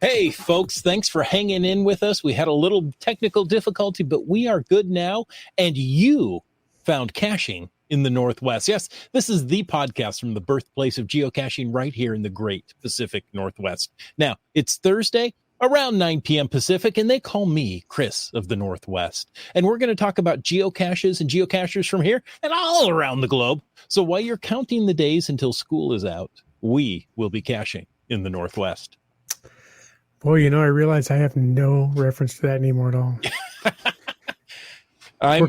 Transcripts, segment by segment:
Hey, folks, thanks for hanging in with us. We had a little technical difficulty, but we are good now. And you found caching in the Northwest. Yes, this is the podcast from the birthplace of geocaching right here in the great Pacific Northwest. Now, it's Thursday around 9 p.m. Pacific, and they call me Chris of the Northwest. And we're going to talk about geocaches and geocachers from here and all around the globe. So while you're counting the days until school is out, we will be caching in the Northwest. Boy, I realize I have no reference to that anymore at all. I'm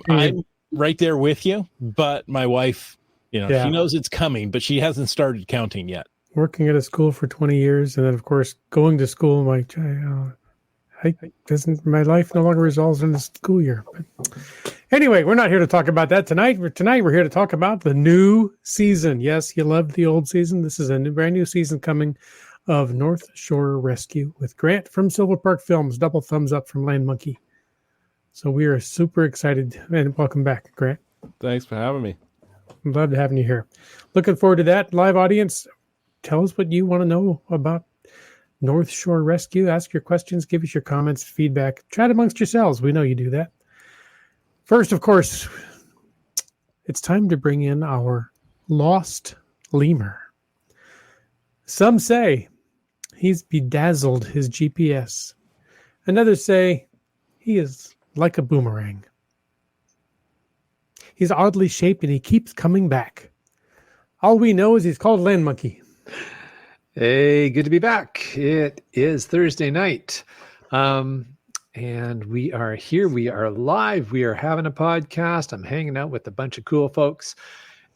right there with you, but my wife, she knows it's coming, but she hasn't started counting yet. Working at a school for 20 years, and then, of course, going to school, my life no longer resolves in the school year. But anyway, we're not here to talk about that tonight. Tonight, we're here to talk about the new season. Yes, you loved the old season. This is a brand new season coming of NorthShore Rescue with Grant from Silvapark Films. Double thumbs up from Land Monkey. So we are super excited, and welcome back, Grant. Thanks for having me. I'm glad to have you here. Looking forward to that. Live audience, tell us what you want to know about NorthShore Rescue. Ask your questions, give us your comments, feedback. Chat amongst yourselves. We know you do that. First, of course, it's time to bring in our lost lemur. Some say he's bedazzled his GPS. And others say he is like a boomerang. He's oddly shaped and he keeps coming back. All we know is he's called Land Monkey. Hey, good to be back. It is Thursday night. And we are here. We are live. We are having a podcast. I'm hanging out with a bunch of cool folks.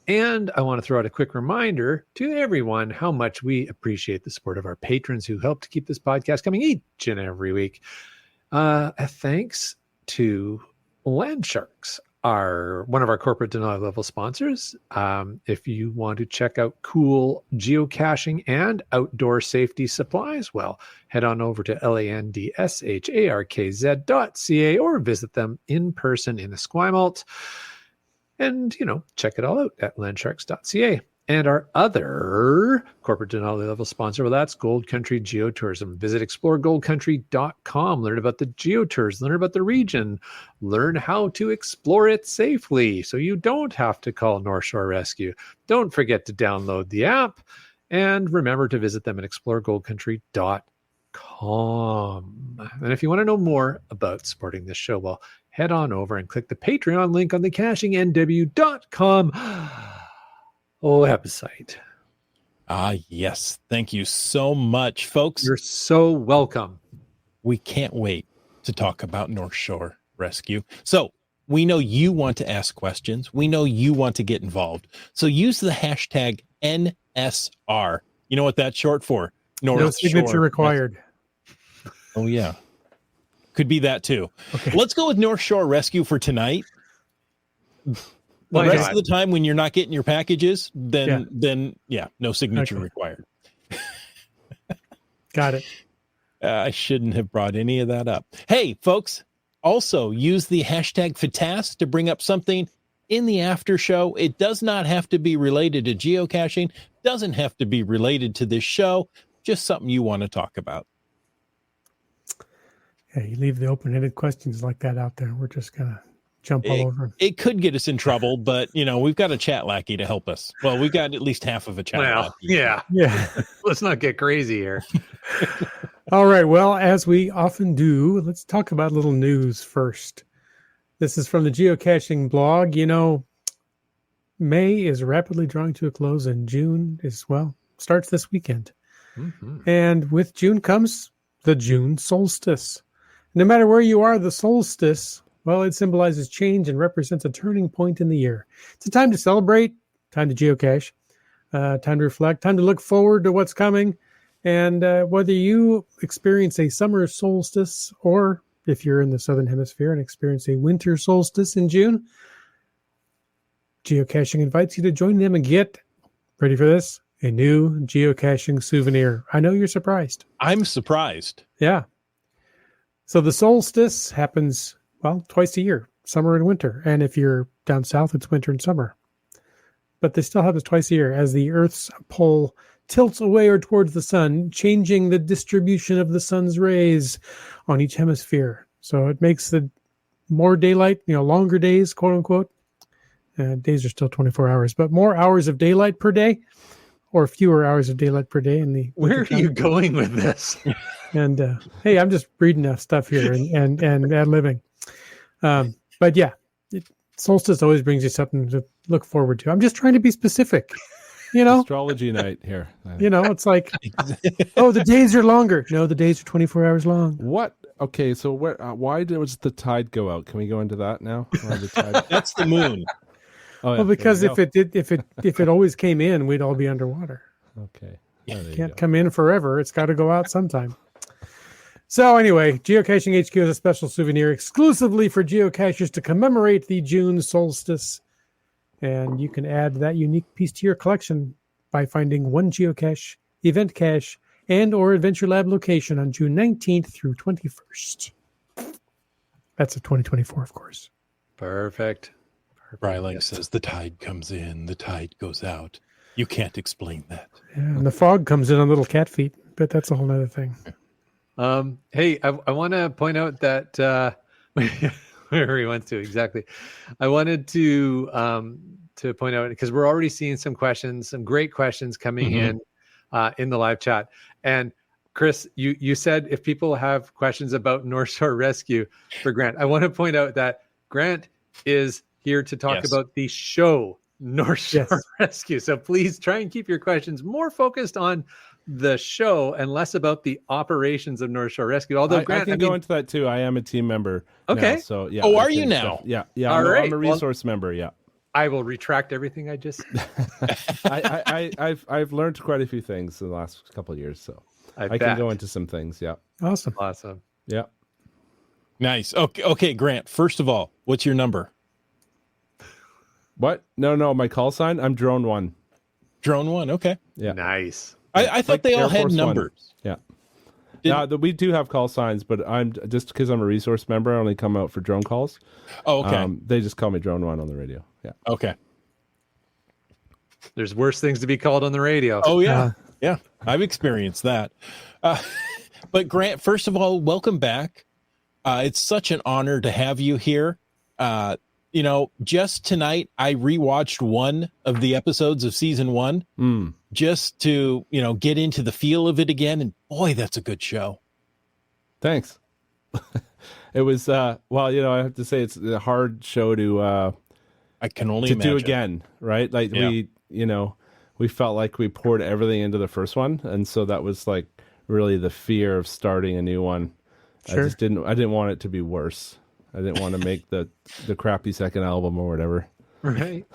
And I want to throw out a quick reminder to everyone how much we appreciate the support of our patrons who help to keep this podcast coming each and every week. A thanks to Landsharks, one of our corporate denial level sponsors. If you want to check out cool geocaching and outdoor safety supplies, well, head on over to landsharkz.ca or visit them in person in Esquimalt. And, check it all out at landsharks.ca. And our other corporate denial level sponsor, well, that's Gold Country Geotourism. Visit exploregoldcountry.com. Learn about the geotours, learn about the region, learn how to explore it safely so you don't have to call NorthShore Rescue. Don't forget to download the app. And remember to visit them at exploregoldcountry.com. And if you want to know more about supporting this show, well, head on over and click the Patreon link on the cachingnw.com website. Yes. Thank you so much, folks. You're so welcome. We can't wait to talk about NorthShore Rescue. So we know you want to ask questions. We know you want to get involved. So use the hashtag NSR. You know what that's short for? No signature required. Oh, yeah. Could be that too. Okay. Let's go with NorthShore Rescue for tonight. The rest of the time when you're not getting your packages, then no signature required. Got it. I shouldn't have brought any of that up. Hey, folks, also use the hashtag FATAS to bring up something in the after show. It does not have to be related to geocaching, doesn't have to be related to this show, just something you want to talk about. Yeah, you leave the open-ended questions like that out there. We're just going to jump all over them. It could get us in trouble, but, we've got a chat lackey to help us. Well, we've got at least half of a chat lackey. Yeah. Let's not get crazy here. All right. Well, as we often do, let's talk about a little news first. This is from the Geocaching blog. May is rapidly drawing to a close, and June starts this weekend. Mm-hmm. And with June comes the June solstice. No matter where you are, the solstice, well, it symbolizes change and represents a turning point in the year. It's a time to celebrate, time to geocache, time to reflect, time to look forward to what's coming. And whether you experience a summer solstice or if you're in the Southern Hemisphere and experience a winter solstice in June, Geocaching invites you to join them and get, ready for this, a new geocaching souvenir. I know you're surprised. I'm surprised. Yeah. So the solstice happens, twice a year, summer and winter. And if you're down south, it's winter and summer. But this still happens twice a year as the Earth's pole tilts away or towards the sun, changing the distribution of the sun's rays on each hemisphere. So it makes the more daylight, longer days, quote unquote. Days are still 24 hours, but more hours of daylight per day, or fewer hours of daylight per day in the. Where are you going with this? And hey, I'm just reading stuff here and ad-libbing. But yeah, solstice always brings you something to look forward to. I'm just trying to be specific, Astrology night here. It's like, oh, the days are longer. No, the days are 24 hours long. What? Okay, so why was the tide go out? Can we go into that now? Why the tide... That's the moon. Oh, yeah, well, because if it always came in, we'd all be underwater. Okay. It can't come in forever. It's got to go out sometime. So anyway, Geocaching HQ is a special souvenir exclusively for geocachers to commemorate the June solstice. And you can add that unique piece to your collection by finding one geocache, event cache, and or Adventure Lab location on June 19th through 21st. That's of 2024, of course. Perfect. Bryling says the tide comes in, the tide goes out. You can't explain that. Yeah, and the fog comes in on little cat feet, but that's a whole other thing. Hey, I want to point out that where he wants to exactly. I wanted to point out, because we're already seeing some great questions coming in the live chat. And Chris, you said if people have questions about NorthShore Rescue for Grant, I want to point out that Grant is here to talk about the show NorthShore Rescue. So please try and keep your questions more focused on the show and less about the operations of NorthShore Rescue. Although Grant, I can go into that too. I am a team member. Okay. Now, so yeah. Oh, are you now? Yeah. All right. I'm a resource member. Yeah. I will retract everything I just. I've learned quite a few things in the last couple of years, so I can go into some things. Yeah. Awesome. Yeah. Nice. Okay, Grant. First of all, what's your number? What? No. My call sign. I'm Drone 1. Drone 1. Okay. Yeah. Nice. I thought they all had numbers. Yeah. We do have call signs, but I'm just because I'm a resource member, I only come out for drone calls. Oh, okay. They just call me Drone 1 on the radio. Yeah. Okay. There's worse things to be called on the radio. Oh, yeah. Yeah. I've experienced that. But Grant, first of all, welcome back. It's such an honor to have you here. Just tonight, I rewatched one of the episodes of season 1 just to, get into the feel of it again. And boy, that's a good show. Thanks. It was, I have to say it's a hard show to, I can only imagine. Do again, right? Like we felt like we poured everything into the first one. And so that was like really the fear of starting a new one. Sure. I didn't want it to be worse. I didn't want to make the crappy second album or whatever. Right.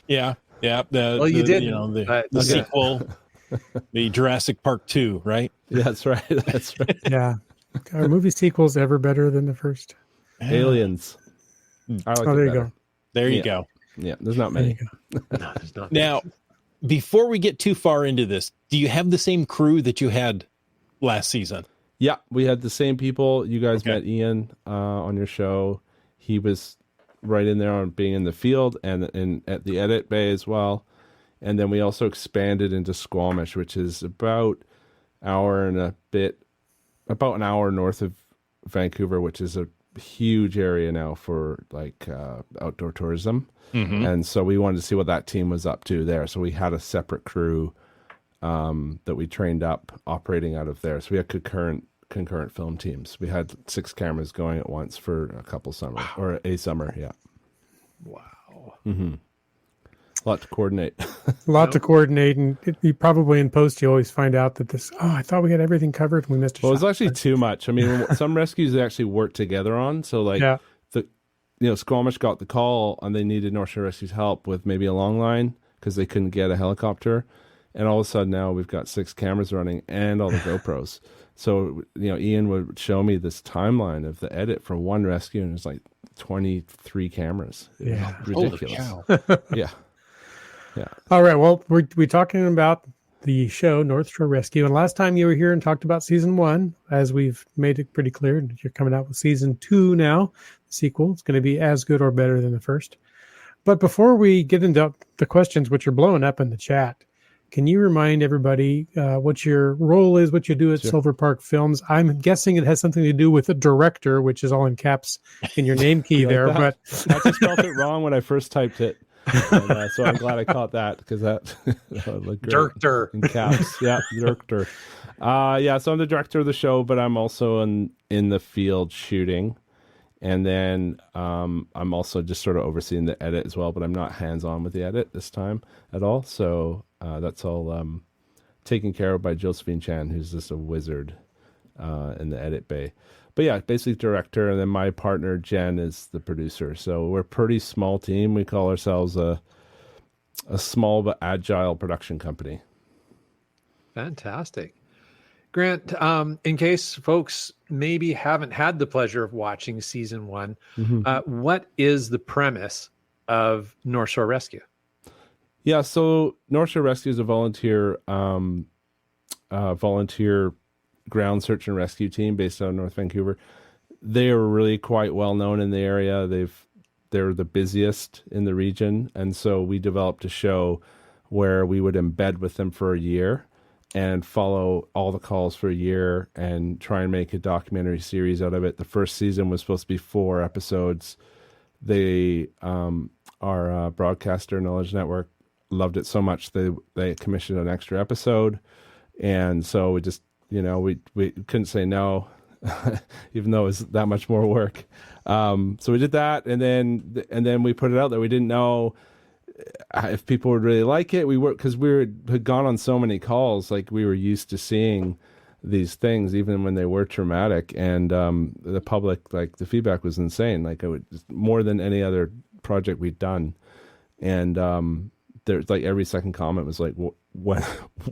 Yeah. You did. The sequel, the Jurassic Park 2, right? Yeah, that's right. That's right. Yeah. Are movie sequels ever better than the first? Aliens. I like there you go. There you go. Yeah, there's not many. No, there's not. Now, before we get too far into this, do you have the same crew that you had last season? Yeah, we had the same people. You guys met Ian on your show. He was right in there on being in the field and at the edit bay as well. And then we also expanded into Squamish, which is about an hour north of Vancouver, which is a huge area now for like outdoor tourism. Mm-hmm. And so we wanted to see what that team was up to there. So we had a separate crew that we trained up operating out of there. So we had concurrent film teams. We had 6 cameras going at once for a couple summers or a summer. Yeah. Wow. Mm-hmm. A lot to coordinate. To coordinate, and you probably in post you always find out that I thought we had everything covered and we missed a shot. Well, it was actually too much. I mean, some rescues they actually worked together on. So Squamish got the call and they needed NorthShore Rescue's help with maybe a long line because they couldn't get a helicopter. And all of a sudden now we've got 6 cameras running and all the GoPros. So, Ian would show me this timeline of the edit for one rescue and it's like 23 cameras. Yeah. Ridiculous. Yeah. Yeah. All right. Well, we're talking about the show NorthShore Rescue. And last time you were here and talked about season 1, as we've made it pretty clear, you're coming out with season 2 now. The sequel is going to be as good or better than the first. But before we get into the questions, which are blowing up in the chat, can you remind everybody what your role is, what you do at Silvapark Films? I'm guessing it has something to do with a director, which is all in caps in your name key there. That? But I just spelled it wrong when I first typed it. And, so I'm glad I caught that because that would look great. Director. In caps. Yeah, director. So I'm the director of the show, but I'm also in the field shooting. And then I'm also just sort of overseeing the edit as well, but I'm not hands-on with the edit this time at all. So that's all taken care of by Josephine Chan, who's just a wizard in the edit bay. But yeah, basically director, and then my partner Jen is the producer. So we're a pretty small team. We call ourselves a small but agile production company. Fantastic. Grant, in case folks maybe haven't had the pleasure of watching season 1, what is the premise of NorthShore Rescue? Yeah, so NorthShore Rescue is a volunteer ground search and rescue team based out of North Vancouver. They are really quite well known in the area. They're the busiest in the region, and so we developed a show where we would embed with them for a year and follow all the calls for a year and try and make a documentary series out of it. The first season was supposed to be 4 episodes. Our broadcaster, Knowledge Network, loved it so much they commissioned an extra episode, and so we just we couldn't say no, even though it was that much more work. So we did that, and then we put it out there. We didn't know if people would really like it. Because we had gone on so many calls, like we were used to seeing these things, even when they were traumatic. And the public, like the feedback was insane. Like more than any other project we'd done. And there's like every second comment was like, when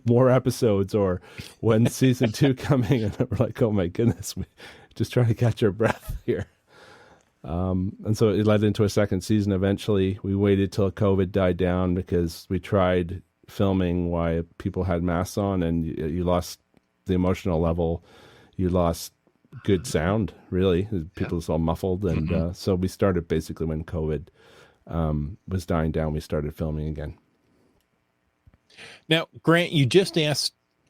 more episodes, or when season 2 coming? And we're like, oh my goodness, we just trying to catch our breath here. And so it led into a second season. Eventually we waited till COVID died down because we tried filming while people had masks on, and you lost the emotional level. You lost good sound, really. People was all muffled. And so we started basically when COVID was dying down, we started filming again. Now, Grant, you just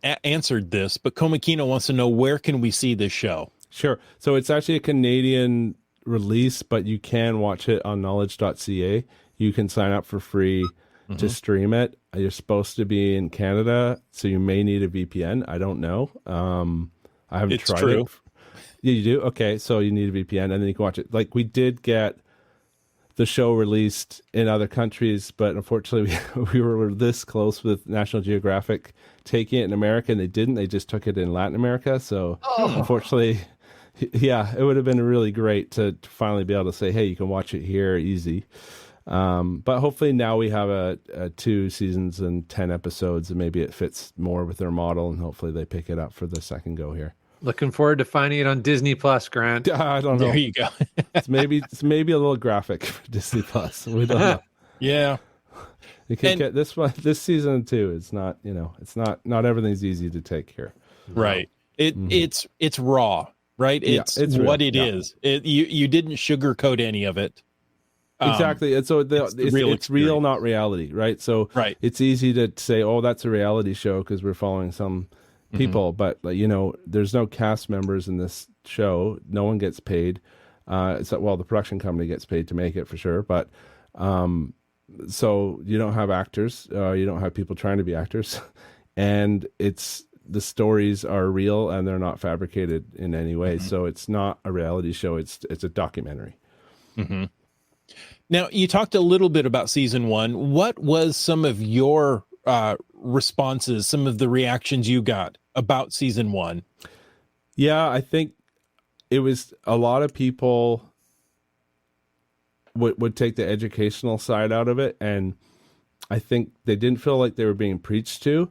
answered this, but Komakino wants to know, where can we see this show? Sure. So it's actually a Canadian release, but you can watch it on knowledge.ca. You can sign up for free to stream it. You're supposed to be in Canada, so you may need a VPN. I don't know. I haven't tried it. Yeah, you do? Okay, so you need a VPN, and then you can watch it. Like, we did get the show released in other countries, but unfortunately we were this close with National Geographic taking it in America, and they didn't. They just took it in Latin America. So unfortunately, yeah, it would have been really great to finally be able to say, hey, you can watch it here easy. But hopefully now we have a 2 seasons and 10 episodes, and maybe it fits more with their model, and hopefully they pick it up for the second go here. Looking forward to finding it on Disney Plus, Grant. I don't know. There you go. It's maybe a little graphic for Disney Plus. We don't know. Yeah. You can get this one, this season too. It's not, it's not everything's easy to take here. Right. It's raw, right? It's what it is. You didn't sugarcoat any of it. Exactly. And so it's real, not reality, right? So it's easy to say, oh, that's a reality show because we're following some people, but there's no cast members in this show. No one gets paid. The production company gets paid to make it for sure, but so you don't have actors, you don't have people trying to be actors, and the stories are real and they're not fabricated in any way. So it's not a reality show. It's a documentary. Now, you talked a little bit about season 1. What was some of your responses, some of the reactions you got about season 1? Yeah, I think it was a lot of people would take the educational side out of it, and I think they didn't feel like they were being preached to,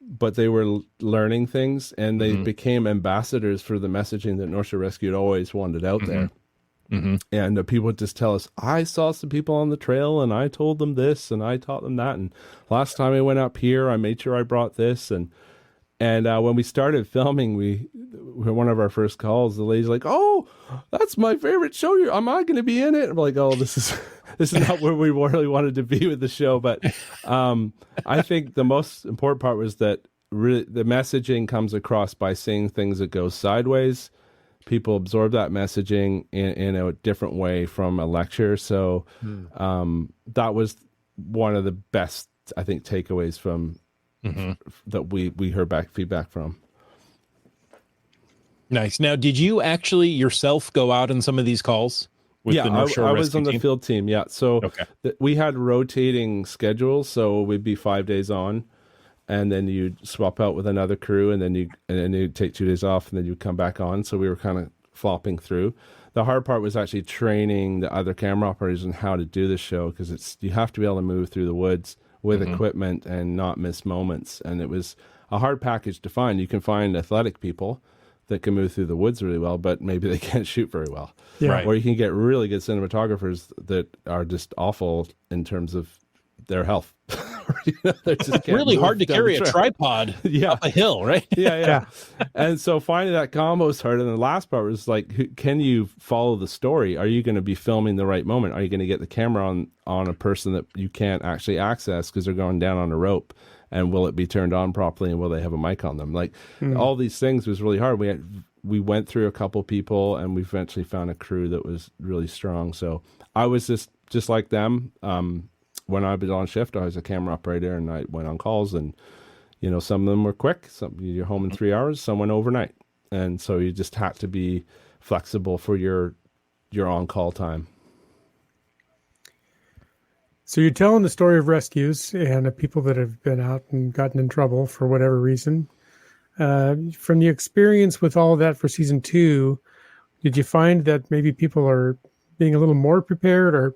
but they were learning things, and they became ambassadors for the messaging that NorthShore Rescue had always wanted out there. And people would just tell us, I saw some people on the trail and I told them this and I taught them that, and last time I went up here I made sure I brought this, and when we started filming, one of our first calls, the lady's like, oh, that's my favorite show. Am I going to be in it? I'm like, oh, this is this is not where we really wanted to be with the show. But I think the most important part was that really the messaging comes across by saying things that go sideways. People absorb that messaging in a different way from a lecture. So that was one of the best, I think, takeaways from that we heard back feedback from. Nice. Now, did you actually yourself go out on some of these calls? With the NorthShore I was rescue on the team? field team. Yeah. So we had rotating schedules. So we'd be 5 days on, and then you'd swap out with another crew, and then you'd take 2 days off, and then you'd come back on. So we were kind of flopping through. The hard part was actually training the other camera operators on how to do the show, because you have to be able to move through the woods with equipment and not miss moments. And it was a hard package to find. You can find athletic people that can move through the woods really well, but maybe they can't shoot very well. Yeah. Right. Or you can get really good cinematographers that are just awful in terms of their health. They're just It's really hard to carry a tripod up a hill, right? Yeah. And so finding that combo is hard. And the last part was like, can you follow the story? Are you going to be filming the right moment? Are you going to get the camera on a person that you can't actually access because they're going down on a rope? And will it be turned on properly? And will they have a mic on them? Like all these things was really hard. We went through a couple people, and we eventually found a crew that was really strong. So I was just like them. When I was on shift, I was a camera operator, and I went on calls, and some of them were quick. Some you're home in 3 hours. Some went overnight, and so you just had to be flexible for your on call time. So you're telling the story of rescues and of people that have been out and gotten in trouble for whatever reason. From the experience with all of that for season 2, did you find that maybe people are being a little more prepared, or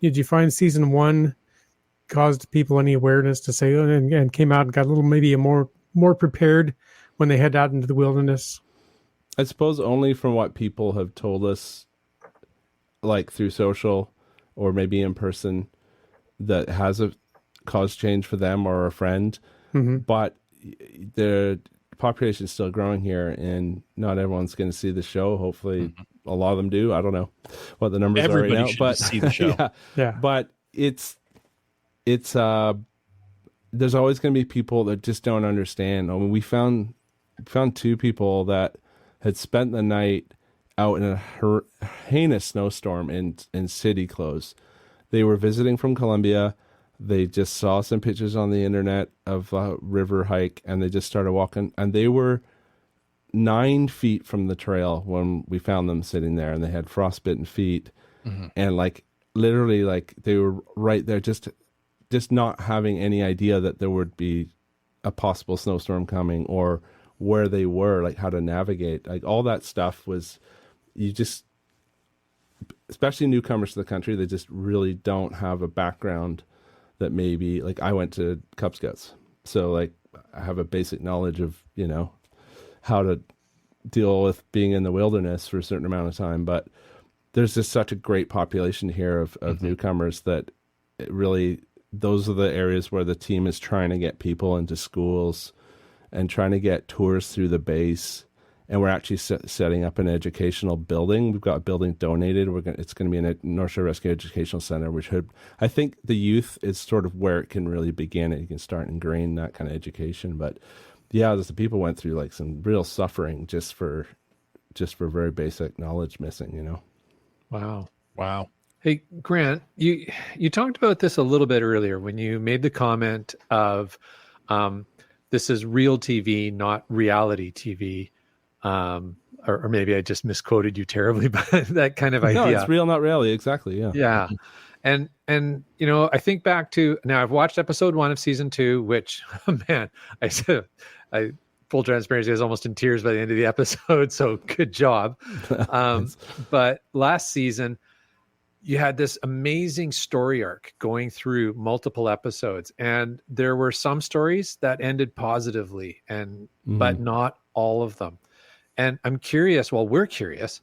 did you find season 1 caused people any awareness to say, and came out and got a little maybe more prepared when they head out into the wilderness? I suppose only from what people have told us, like through social or maybe in person, that has caused change for them or a friend. But the population is still growing here, and not everyone's going to see the show. Hopefully a lot of them do. I don't know what the numbers are right now, but see the show. But it's there's always going to be people that just don't understand. I mean, we found 2 people that had spent the night out in a heinous snowstorm in city clothes. They were visiting from Colombia. They just saw some pictures on the internet of a river hike, and they just started walking. And they were 9 feet from the trail when we found them sitting there, and they had frostbitten feet. And literally they were right there, just not having any idea that there would be a possible snowstorm coming, or where they were, like how to navigate. Like all that stuff was, especially newcomers to the country, they just really don't have a background that maybe, like I went to Cub Scouts, so I have a basic knowledge of how to deal with being in the wilderness for a certain amount of time. But there's just such a great population here of newcomers that it really, those are the areas where the team is trying to get people into schools and trying to get tours through the base. And we're actually setting up an educational building. We've got a building donated. It's going to be in a NorthShore Rescue Educational Center, which I think the youth is sort of where it can really begin. You can start ingraining that kind of education. But yeah, the people went through some real suffering just for very basic knowledge missing. Wow. Hey, Grant, you talked about this a little bit earlier when you made the comment of this is real TV, not reality TV. Or maybe I just misquoted you terribly, but that kind of idea. No, it's real, not reality. Exactly. Yeah. Yeah. And I think back to, now I've watched episode 1 of season 2, which, man, I full transparency, I was almost in tears by the end of the episode. So good job. But last season, you had this amazing story arc going through multiple episodes, and there were some stories that ended positively, but not all of them. And I'm curious, we're curious,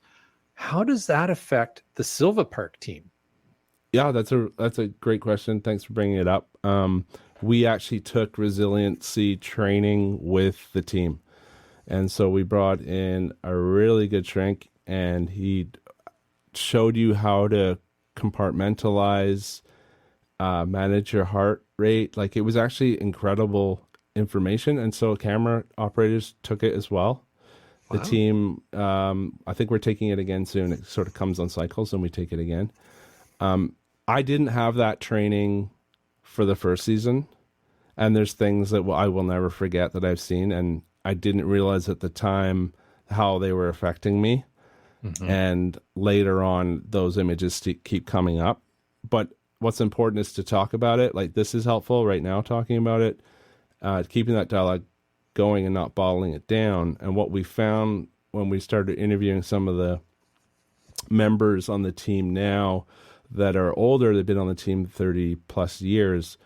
how does that affect the Silvapark team? Yeah, that's a great question. Thanks for bringing it up. We actually took resiliency training with the team. And so we brought in a really good shrink, and he showed you how to compartmentalize, manage your heart rate. Like, it was actually incredible information. And so camera operators took it as well. Wow. The team, I think we're taking it again soon. It sort of comes on cycles and we take it again. I didn't have that training for the first season. And there's things that I will never forget that I've seen. And I didn't realize at the time how they were affecting me. Mm-hmm. And later on, those images keep coming up. But what's important is to talk about it. Like, this is helpful right now, talking about it, keeping that dialogue going and not bottling it down. And what we found when we started interviewing some of the members on the team now that are older, they've been on the team 30 plus years,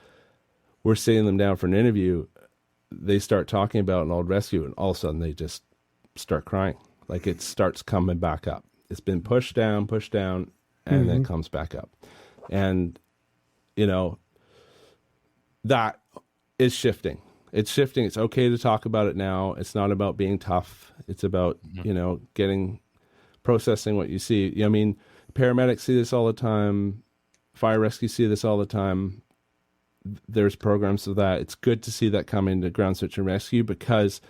we're sitting them down for an interview. They start talking about an old rescue, and all of a sudden they just start crying. Like, it starts coming back up. It's been pushed down, and then comes back up. And, you know, that is shifting. It's shifting. It's okay to talk about it now. It's not about being tough. It's about, you know, processing what you see. I mean, paramedics see this all the time. Fire rescue see this all the time. There's programs of that. It's good to see that come into ground search and rescue because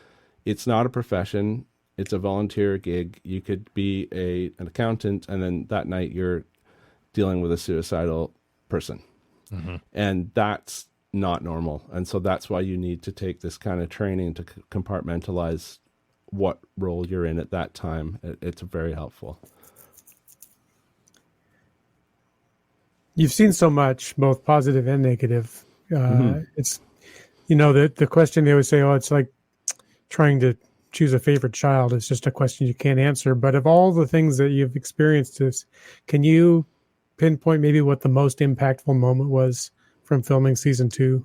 it's not a profession. It's a volunteer gig. You could be an accountant, and then that night you're dealing with a suicidal person. Mm-hmm. And that's not normal. And so that's why you need to take this kind of training to compartmentalize what role you're in at that time. It's very helpful. You've seen so much, both positive and negative. It's, you know, the question they always say, oh, it's like trying to choose a favorite child. It's just a question you can't answer. But of all the things that you've experienced, can you pinpoint maybe what the most impactful moment was from filming season 2?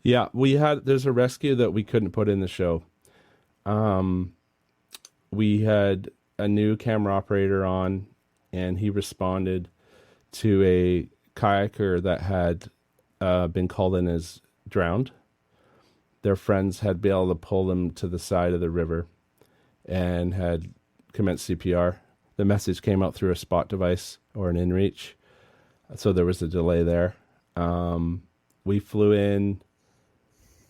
Yeah, there's a rescue that we couldn't put in the show. We had a new camera operator on, and he responded to a kayaker that had been called in as drowned. Their friends had been able to pull them to the side of the river and had commenced CPR. The message came out through a spot device or an inReach, so there was a delay there. We flew in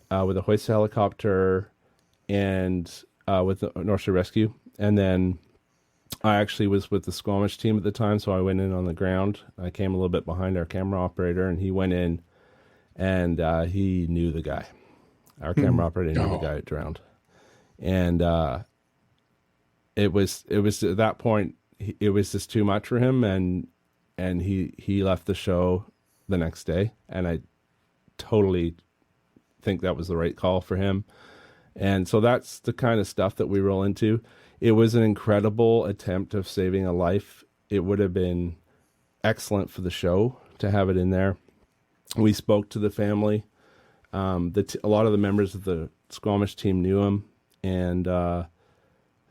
with a hoist helicopter and with the NorthShore Rescue, and then I actually was with the Squamish team at the time, so I went in on the ground. I came a little bit behind our camera operator, and he went in, and he knew the guy. Our camera operator knew the guy that drowned. And it was at that point, it was just too much for him, and he left the show the next day, and I totally think that was the right call for him. And so that's the kind of stuff that we roll into. It was an incredible attempt of saving a life. It would have been excellent for the show to have it in there. We spoke to the family. A lot of the members of the Squamish team knew him, and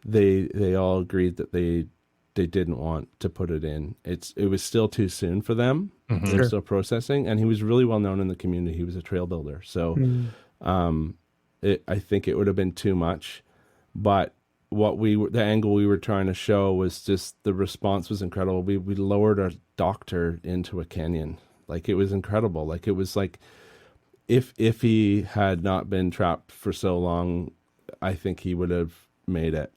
they all agreed that they didn't want to put it in. It was still too soon for them. Mm-hmm. They're still processing, and he was really well known in the community. He was a trail builder, so I think it would have been too much. But the angle we were trying to show was just the response was incredible. We lowered a doctor into a canyon. Like, it was incredible. Like, it was like if he had not been trapped for so long, I think he would have made it.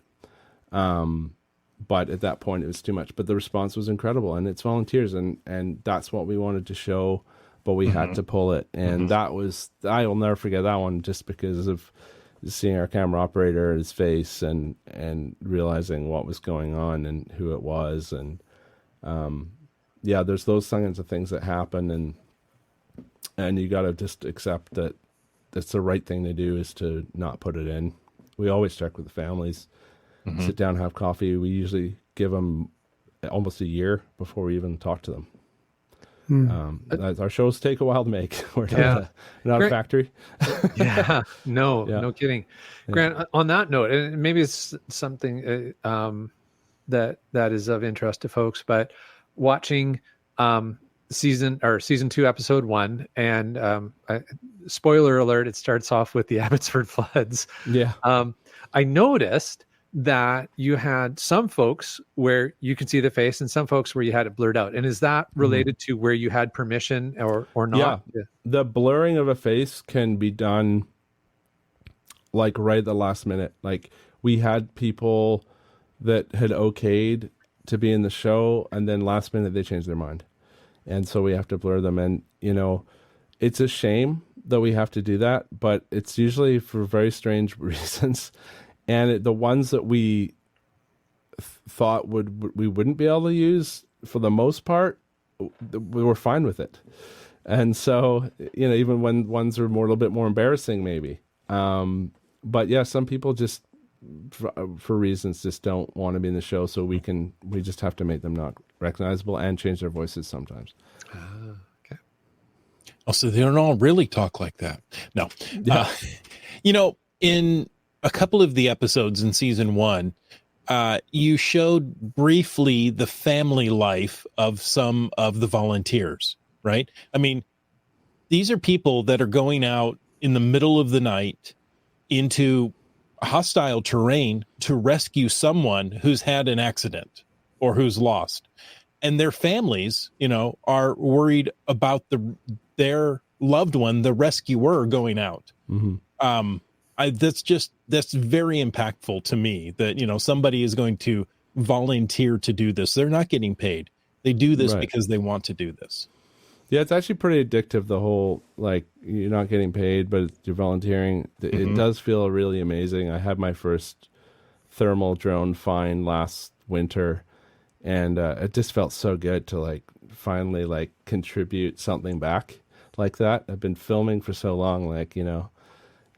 But at that point, it was too much. But the response was incredible, and it's volunteers, and that's what we wanted to show, but we had to pull it. And that was, I will never forget that one, just because of seeing our camera operator, his face, and realizing what was going on and who it was. And there's those kinds of things that happen, and you got to just accept that that's the right thing to do, is to not put it in. We always check with the families, sit down, have coffee. We usually give them almost a year before we even talk to them. Our shows take a while to make. We're not a factory. No kidding. Grant, on that note, and maybe it's something that is of interest to folks, but watching season 2, episode 1, and spoiler alert, it starts off with the Abbotsford floods. Yeah. I noticed that you had some folks where you could see the face and some folks where you had it blurred out. And is that related to where you had permission or not? Yeah. The blurring of a face can be done like right at the last minute. Like we had people that had okayed to be in the show, and then last minute they changed their mind. And so we have to blur them. And, it's a shame that we have to do that, but it's usually for very strange reasons. And the ones that we thought we wouldn't be able to use, for the most part, we were fine with it. And so, even when ones are a little bit more embarrassing, maybe. But yeah, some people just, for reasons, just don't want to be in the show. So we just have to make them not recognizable and change their voices sometimes. Okay. Oh, so they don't all really talk like that. No. Yeah. In a couple of the episodes in season 1, you showed briefly the family life of some of the volunteers, right? I mean, these are people that are going out in the middle of the night into hostile terrain to rescue someone who's had an accident or who's lost. And their families, are worried about their loved one, the rescuer, going out. Mm-hmm. That's very impactful to me that, somebody is going to volunteer to do this. They're not getting paid. They do this because they want to do this. Yeah, it's actually pretty addictive. The whole, like, you're not getting paid, but you're volunteering. It does feel really amazing. I had my first thermal drone find last winter, and it just felt so good to finally contribute something back like that. I've been filming for so long,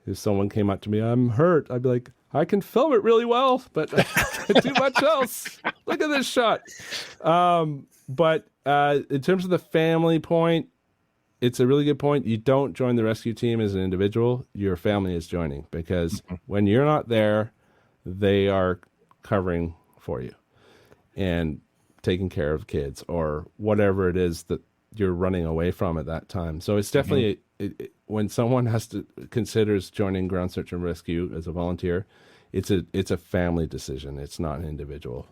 if someone came up to me, I'm hurt, I'd be like, I can film it really well, but I can't do much else. Look at this shot. But in terms of the family point, it's a really good point. You don't join the rescue team as an individual. Your family is joining, because when you're not there, they are covering for you and taking care of kids or whatever it is that you're running away from at that time. So it's definitely when someone considers joining ground search and rescue as a volunteer, it's a family decision. It's not an individual.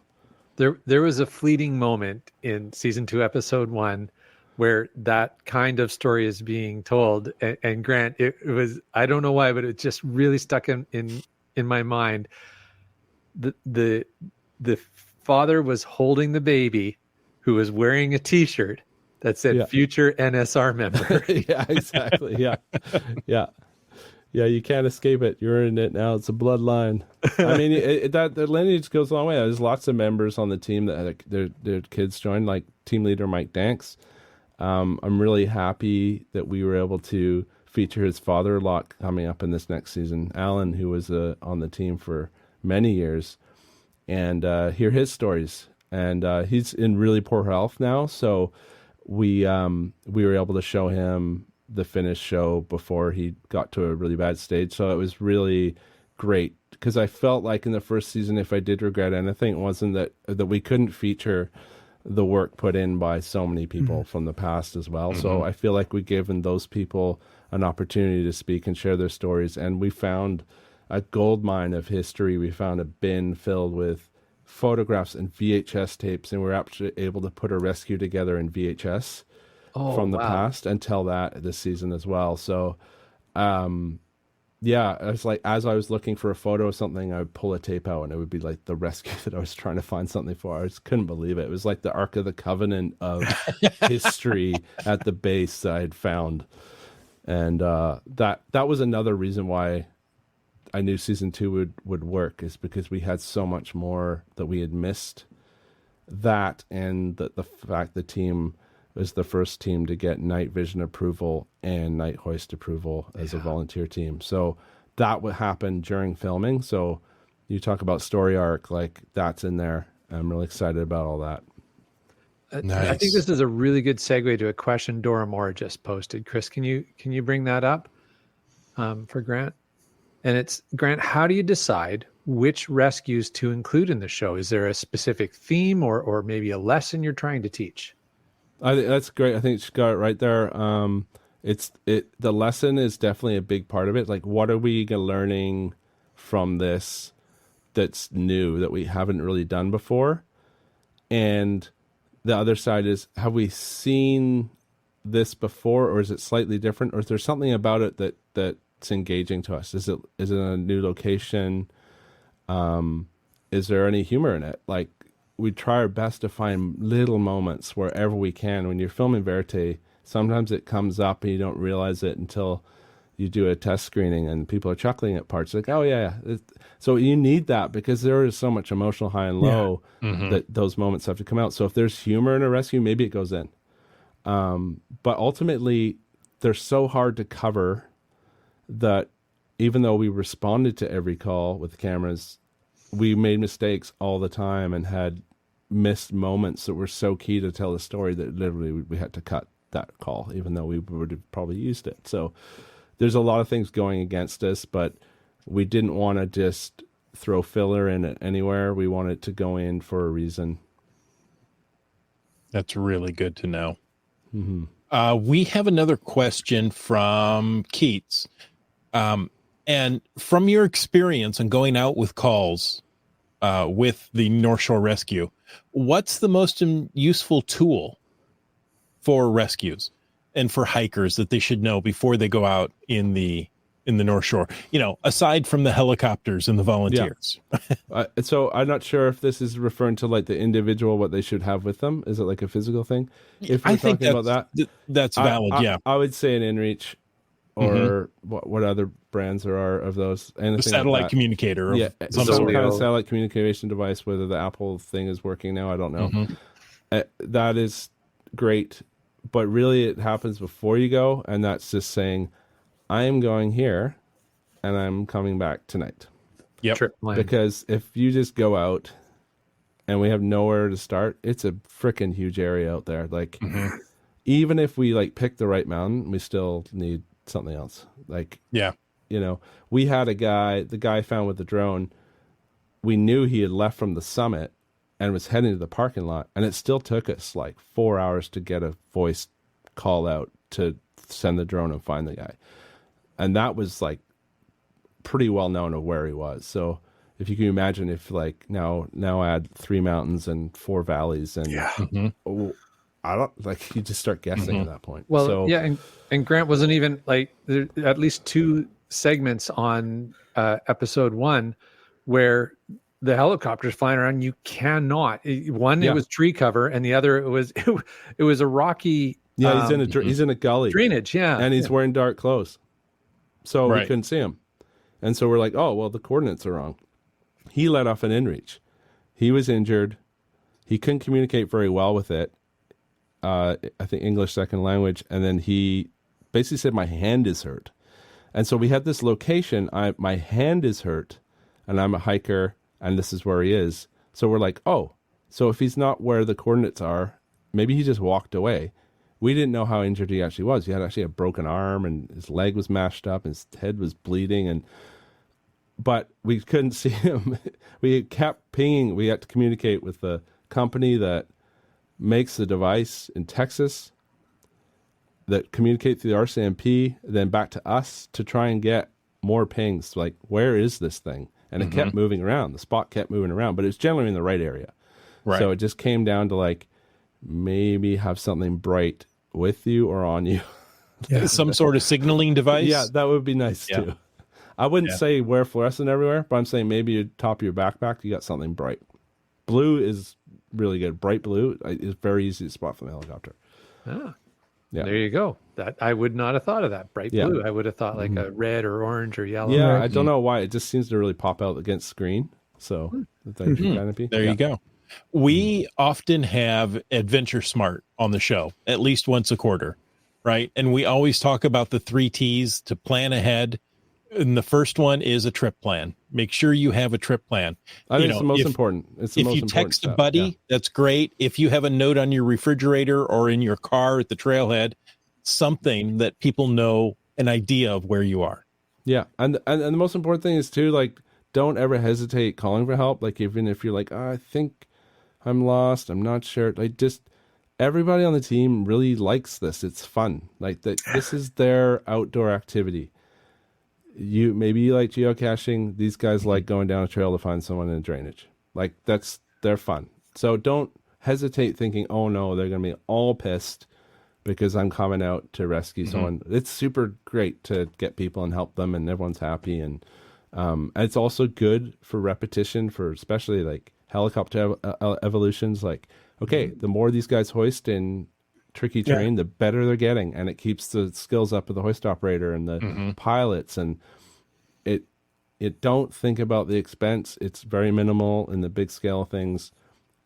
There was a fleeting moment in season 2, episode 1, where that kind of story is being told. And Grant, it was, I don't know why, but it just really stuck in my mind. The father was holding the baby, who was wearing a T-shirt that said future NSR member. Yeah, exactly. Yeah. You can't escape it. You're in it now. It's a bloodline. I mean, that lineage goes a long way. There's lots of members on the team that had their kids joined, like team leader Mike Danks. I'm really happy that we were able to feature his father a lot coming up in this next season, Alan, who was on the team for many years, and hear his stories. And he's in really poor health now, so we were able to show him the finished show before he got to a really bad stage. So it was really great, because I felt like in the first season, if I did regret anything, it wasn't that we couldn't feature the work put in by so many people from the past as well. So I feel like we've given those people an opportunity to speak and share their stories. And we found a gold mine of history. We found a bin filled with photographs and VHS tapes, and we're actually able to put a rescue together in VHS from the past and tell that this season as well. So it's like, as I was looking for a photo of something, I would pull a tape out and it would be like the rescue that I was trying to find something for. I just couldn't believe it. It was like the Ark of the Covenant of history at the base that I had found. And that was another reason why I knew season 2 would work, is because we had so much more that we had missed. That, and the fact the team was the first team to get night vision approval and night hoist approval as a volunteer team. So that would happen during filming. So you talk about story arc, like that's in there. I'm really excited about all that. Nice. I think this is a really good segue to a question Dora Moore just posted. Chris, can you bring that up for Grant? And it's, Grant, how do you decide which rescues to include in the show? Is there a specific theme or maybe a lesson you're trying to teach? That's great. I think she got it right there. The lesson is definitely a big part of it. Like, what are we learning from this? that's new that we haven't really done before. And the other side is, have we seen this before, or is it slightly different, or is there something about it that's engaging to us? Is it a new location? Is there any humor in it? Like, we try our best to find little moments wherever we can. When you're filming Verite, sometimes it comes up and you don't realize it until you do a test screening and people are chuckling at parts like, oh yeah. So you need that, because there is so much emotional high and low that those moments have to come out. So if there's humor in a rescue, maybe it goes in. But ultimately, they're so hard to cover that even though we responded to every call with cameras, we made mistakes all the time and had missed moments that were so key to tell the story that literally we had to cut that call, even though we would have probably used it. So there's a lot of things going against us, but we didn't want to just throw filler in it anywhere. We wanted to go in for a reason. That's really good to know. We have another question from Keats. And from your experience on going out with calls with the NorthShore Rescue, what's the most useful tool for rescues and for hikers that they should know before they go out in the NorthShore? You know, aside from the helicopters and the volunteers. Yeah. So I'm not sure if this is referring to like the individual, what they should have with them. Is it like a physical thing? If we're talking about that, that's valid. Yeah, I would say an InReach. Or what other brands there are of those? Anything a satellite like communicator. Yeah, some kind of satellite communication device. Whether the Apple thing is working now, I don't know. That is great, but really it happens before you go, and that's just saying, I am going here, and I'm coming back tonight. Yep. Trip plan. Because if you just go out, and we have nowhere to start, it's a freaking huge area out there. Like, even if we like pick the right mountain, we still need something else. Like, yeah, you know, we had the guy found with the drone, we knew he had left from the summit and was heading to the parking lot, and it still took us like 4 hours to get a voice call out to send the drone and find the guy. And that was like pretty well known of where he was. So if you can imagine, if like now add 3 mountains and 4 valleys, and I don't, like, you just start guessing at that point. Well, so, yeah, and Grant wasn't even like, there at least 2 segments on episode 1 where the helicopter's flying around. You cannot. One, it was tree cover, and the other, it was a rocky. Yeah, he's in a gully drainage. Yeah, and he's wearing dark clothes, so we couldn't see him. And so we're like, oh well, the coordinates are wrong. He let off an inReach. He was injured. He couldn't communicate very well with it. I think English second language, and then he basically said, my hand is hurt. And so we had this location, my hand is hurt, and I'm a hiker, and this is where he is. So we're like, oh, so if he's not where the coordinates are, maybe he just walked away. We didn't know how injured he actually was. He had actually a broken arm, and his leg was mashed up, his head was bleeding, but we couldn't see him. We kept pinging. We had to communicate with the company that makes the device in Texas, that communicate through the RCMP, then back to us to try and get more pings. Like, where is this thing? And it kept moving around. The spot kept moving around, but it's generally in the right area. Right. So it just came down to like, maybe have something bright with you or on you. Yeah. Some sort of signaling device. Yeah, that would be nice too. I wouldn't say wear fluorescent everywhere, but I'm saying maybe at top of your backpack, you got something bright. Blue is really good. Bright blue is very easy to spot from the helicopter. Ah, yeah. There you go. That I would not have thought of that. Bright blue. I would have thought like a red or orange or yellow. Yeah, I don't know why. It just seems to really pop out against screen. So that canopy. There you go. We often have Adventure Smart on the show at least once a quarter, right? And we always talk about the 3 T's to plan ahead. And the first one is a trip plan. Make sure you have a trip plan. I think it's the most important. It's the if most you important text step. a buddy, that's great. If you have a note on your refrigerator or in your car at the trailhead, something that people know an idea of where you are. Yeah, and the most important thing is too, like, don't ever hesitate calling for help. Like, even if you're like, oh, I think I'm lost, I'm not sure. Like, just everybody on the team really likes this. It's fun. Like, that. This is their outdoor activity. maybe you like geocaching. These guys like going down a trail to find someone in drainage. Like they're fun. So don't hesitate thinking, oh no, they're going to be all pissed because I'm coming out to rescue someone. It's super great to get people and help them, and everyone's happy. And it's also good for repetition, for especially like helicopter evolutions. Like, okay, the more these guys hoist in tricky terrain, the better they're getting, and it keeps the skills up of the hoist operator and the pilots. And it don't think about the expense. It's very minimal in the big scale things.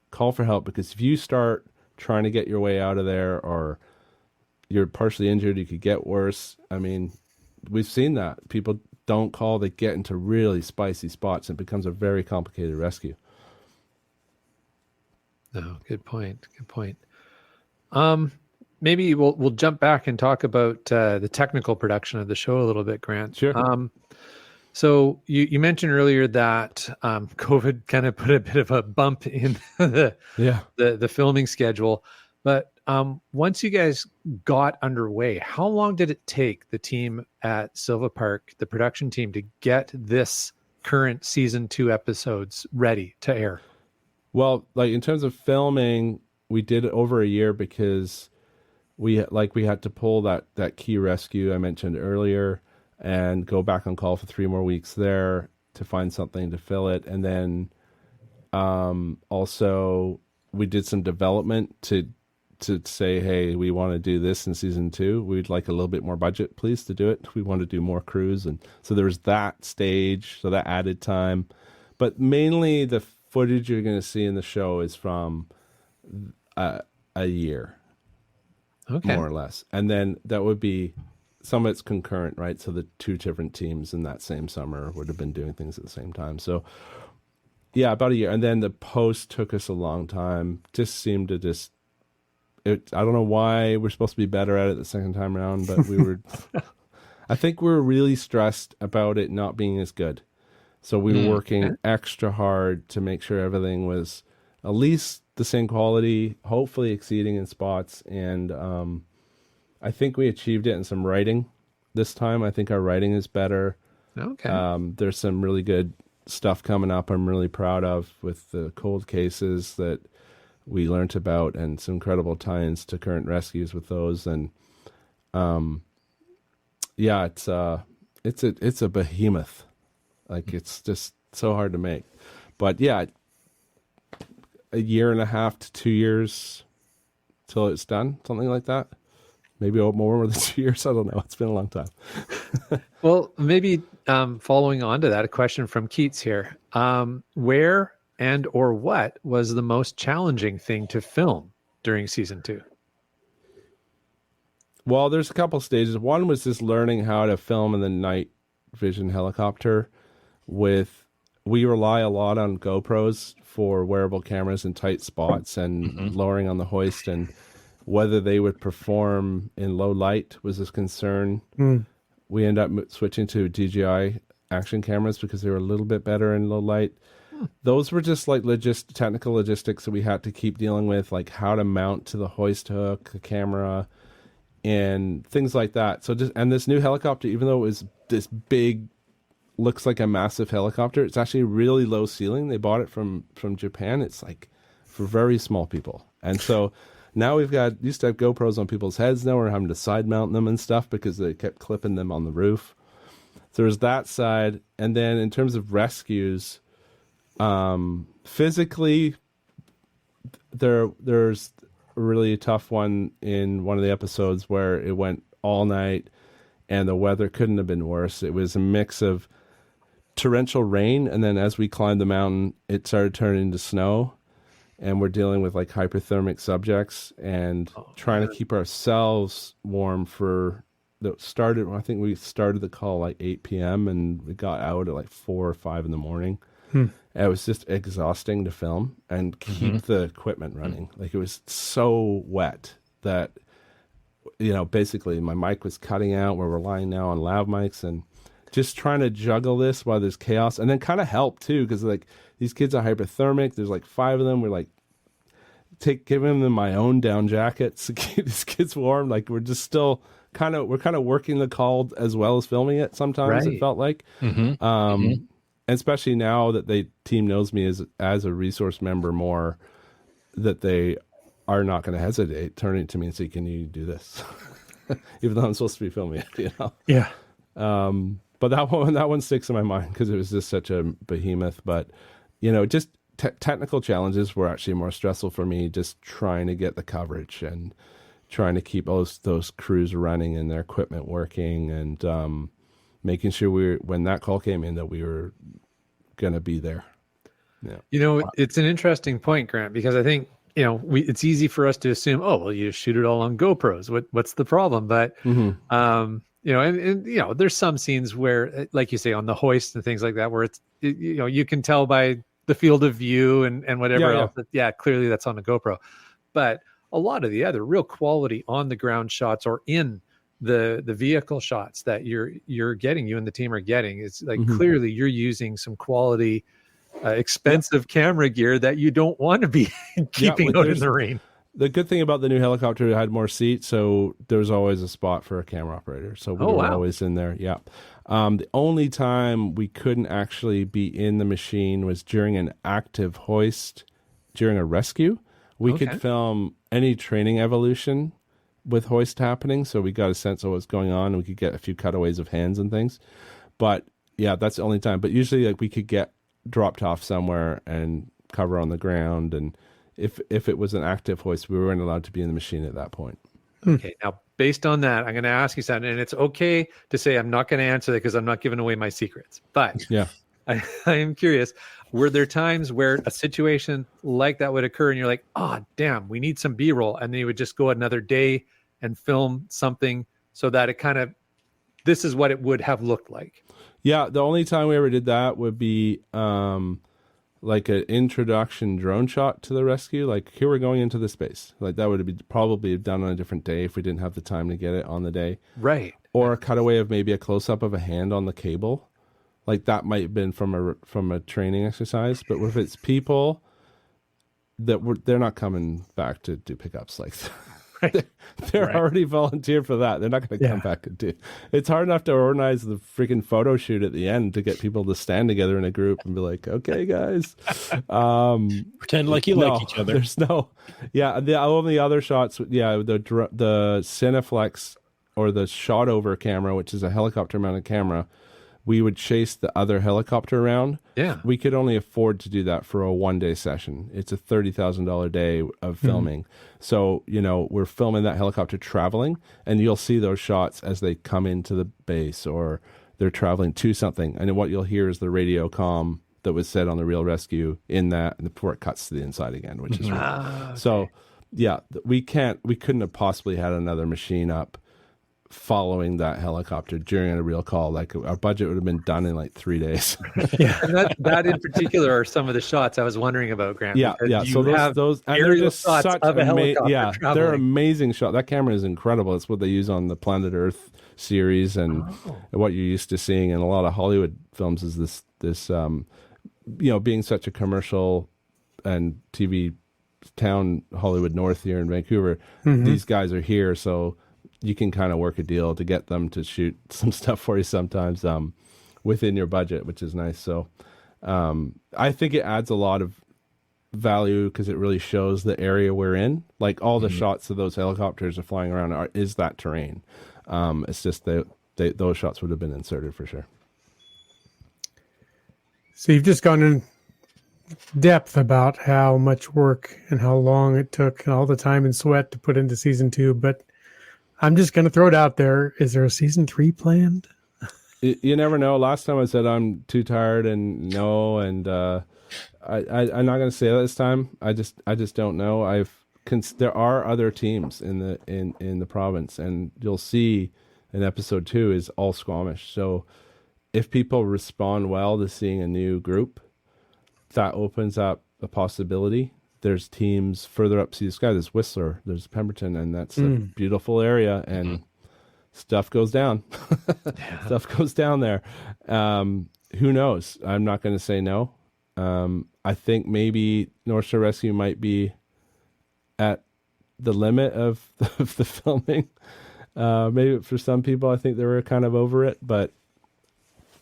Call for help, because if you start trying to get your way out of there, or you're partially injured, you could get worse. I mean, we've seen that. People don't call, they get into really spicy spots, and it becomes a very complicated rescue. No, good point. Good point. Maybe we'll jump back and talk about the technical production of the show a little bit, Grant. Sure. So you mentioned earlier that COVID kind of put a bit of a bump in the filming schedule. But once you guys got underway, how long did it take the team at Silvapark, the production team, to get this current season 2 episodes ready to air? Well, like in terms of filming, we did it over a year, because we had to pull that key rescue I mentioned earlier and go back on call for 3 more weeks there to find something to fill it. And then also we did some development to say, hey, we want to do this in season 2. We'd like a little bit more budget, please, to do it. We want to do more crews. And so there was that stage, so that added time. But mainly the footage you're going to see in the show is from a year, more or less. And then that would be, some of it's concurrent, right? So the 2 different teams in that same summer would have been doing things at the same time. So yeah, about a year. And then the post took us a long time. Just seemed to I don't know why we're supposed to be better at it the second time around, but we were, I think we were really stressed about it not being as good. So we were working extra hard to make sure everything was at least the same quality, hopefully exceeding in spots. And I think we achieved it in some writing this time. I think our writing is better. Okay. There's some really good stuff coming up I'm really proud of, with the cold cases that we learned about, and some incredible tie-ins to current rescues with those. And it's a behemoth. Like, it's just so hard to make. But yeah, 1.5 to 2 years till it's done, something like that. Maybe more than 2 years. I don't know. It's been a long time. Well, maybe following on to that, a question from Keats here. Where and or what was the most challenging thing to film during season 2? Well, there's a couple stages. One was just learning how to film in the night vision helicopter. We rely a lot on GoPros for wearable cameras in tight spots and lowering on the hoist, and whether they would perform in low light was a concern. We end up switching to DJI action cameras because they were a little bit better in low light. Those were just like technical logistics that we had to keep dealing with, like how to mount to the hoist hook, the camera, and things like that. So and this new helicopter, even though it was this big, looks like a massive helicopter, it's actually really low ceiling. They bought it from Japan. It's like for very small people. And so now used to have GoPros on people's heads. Now we're having to side mount them and stuff because they kept clipping them on the roof. So there's that side. And then in terms of rescues, physically, there's a really tough one in one of the episodes where it went all night and the weather couldn't have been worse. It was a mix of torrential rain, and then as we climbed the mountain, it started turning into snow, and we're dealing with like hypothermic subjects and trying to keep ourselves warm I think we started the call like 8 p.m. and we got out at like 4 or 5 in the morning. It was just exhausting to film and keep the equipment running. Like, it was so wet that, basically my mic was cutting out. We're relying now on lav mics and just trying to juggle this while there's chaos, and then kind of help too, because like these kids are hypothermic. There's like 5 of them. We're like giving them my own down jackets to keep these kids warm. Like, we're just still kind of working the call as well as filming it. Sometimes it felt like, and especially now that the team knows me as a resource member more, that they are not going to hesitate turning to me and say, "Can you do this?" Even though I'm supposed to be filming it, Yeah. But that one sticks in my mind because it was just such a behemoth. But just technical challenges were actually more stressful for me. Just trying to get the coverage and trying to keep those crews running and their equipment working, and making sure when that call came in, that we were going to be there. Yeah. It's an interesting point, Grant, because I think it's easy for us to assume, oh, well, you shoot it all on GoPros. What's the problem? But and there's some scenes where, like you say, on the hoist and things like that, where it's you can tell by the field of view and whatever else that clearly that's on a GoPro. But a lot of the other real quality on the ground shots or in the vehicle shots that you're getting, you and the team are getting, it's like clearly you're using some quality expensive camera gear that you don't want to be keeping out in the rain. The good thing about the new helicopter, it had more seats, so there's always a spot for a camera operator. So we were always in there. Yeah. The only time we couldn't actually be in the machine was during an active hoist, during a rescue. We could film any training evolution with hoist happening, so we got a sense of what's going on, and we could get a few cutaways of hands and things. But yeah, that's the only time. But usually, we could get dropped off somewhere and cover on the ground, and if it was an active hoist, we weren't allowed to be in the machine at that point. Okay, now based on that, I'm going to ask you something, and it's okay to say I'm not going to answer that because I'm not giving away my secrets. But I am curious, were there times where a situation like that would occur and you're like, oh, damn, we need some B-roll, and then you would just go another day and film something so that it kind of, this is what it would have looked like? Yeah, the only time we ever did that would be like an introduction drone shot to the rescue. Like, here we're going into the space. Like, that would be probably done on a different day if we didn't have the time to get it on the day. Right. Or a cutaway of maybe a close-up of a hand on the cable. Like, that might have been from a training exercise. But if it's people they're not coming back to do pickups like that. They're already volunteered for that. They're not going to come back and do. It's hard enough to organize the freaking photo shoot at the end to get people to stand together in a group and be like, "Okay, guys, pretend like you like each other." There's no, the only other shots, the Cineflex or the shot over camera, which is a helicopter mounted camera. We would chase the other helicopter around. Yeah. We could only afford to do that for a 1-day session. It's a $30,000 day of filming. So, we're filming that helicopter traveling, and you'll see those shots as they come into the base or they're traveling to something. And then what you'll hear is the radio comm that was said on the real rescue in that, and before it cuts to the inside again, which is so, we couldn't have possibly had another machine up following that helicopter during a real call. Like, our budget would have been done in like 3 days. And that in particular are some of the shots I was wondering about, Grant. So those aerial shots of a helicopter traveling. They're amazing shots. That camera is incredible. It's what they use on the Planet Earth series, and what you're used to seeing in a lot of Hollywood films is this being such a commercial and TV town, Hollywood North here in Vancouver. These guys are here, so you can kind of work a deal to get them to shoot some stuff for you sometimes within your budget, which is nice. So I think it adds a lot of value because it really shows the area we're in. Like, all the shots of those helicopters are flying around is that terrain. It's just those shots would have been inserted for sure. So you've just gone in depth about how much work and how long it took and all the time and sweat to put into season 2, but I'm just going to throw it out there. Is there a season 3 planned? You never know. Last time I said I'm too tired and no, and I'm not going to say that this time. I just don't know. There are other teams in the province, and you'll see in episode 2 is all Squamish. So if people respond well to seeing a new group, that opens up a possibility. There's teams further up Sea to Sky. There's Whistler, there's Pemberton, and that's a beautiful area, and stuff goes down. Stuff goes down there. Who knows? I'm not going to say no. I think maybe NorthShore Rescue might be at the limit of the filming. Maybe for some people, I think they were kind of over it, but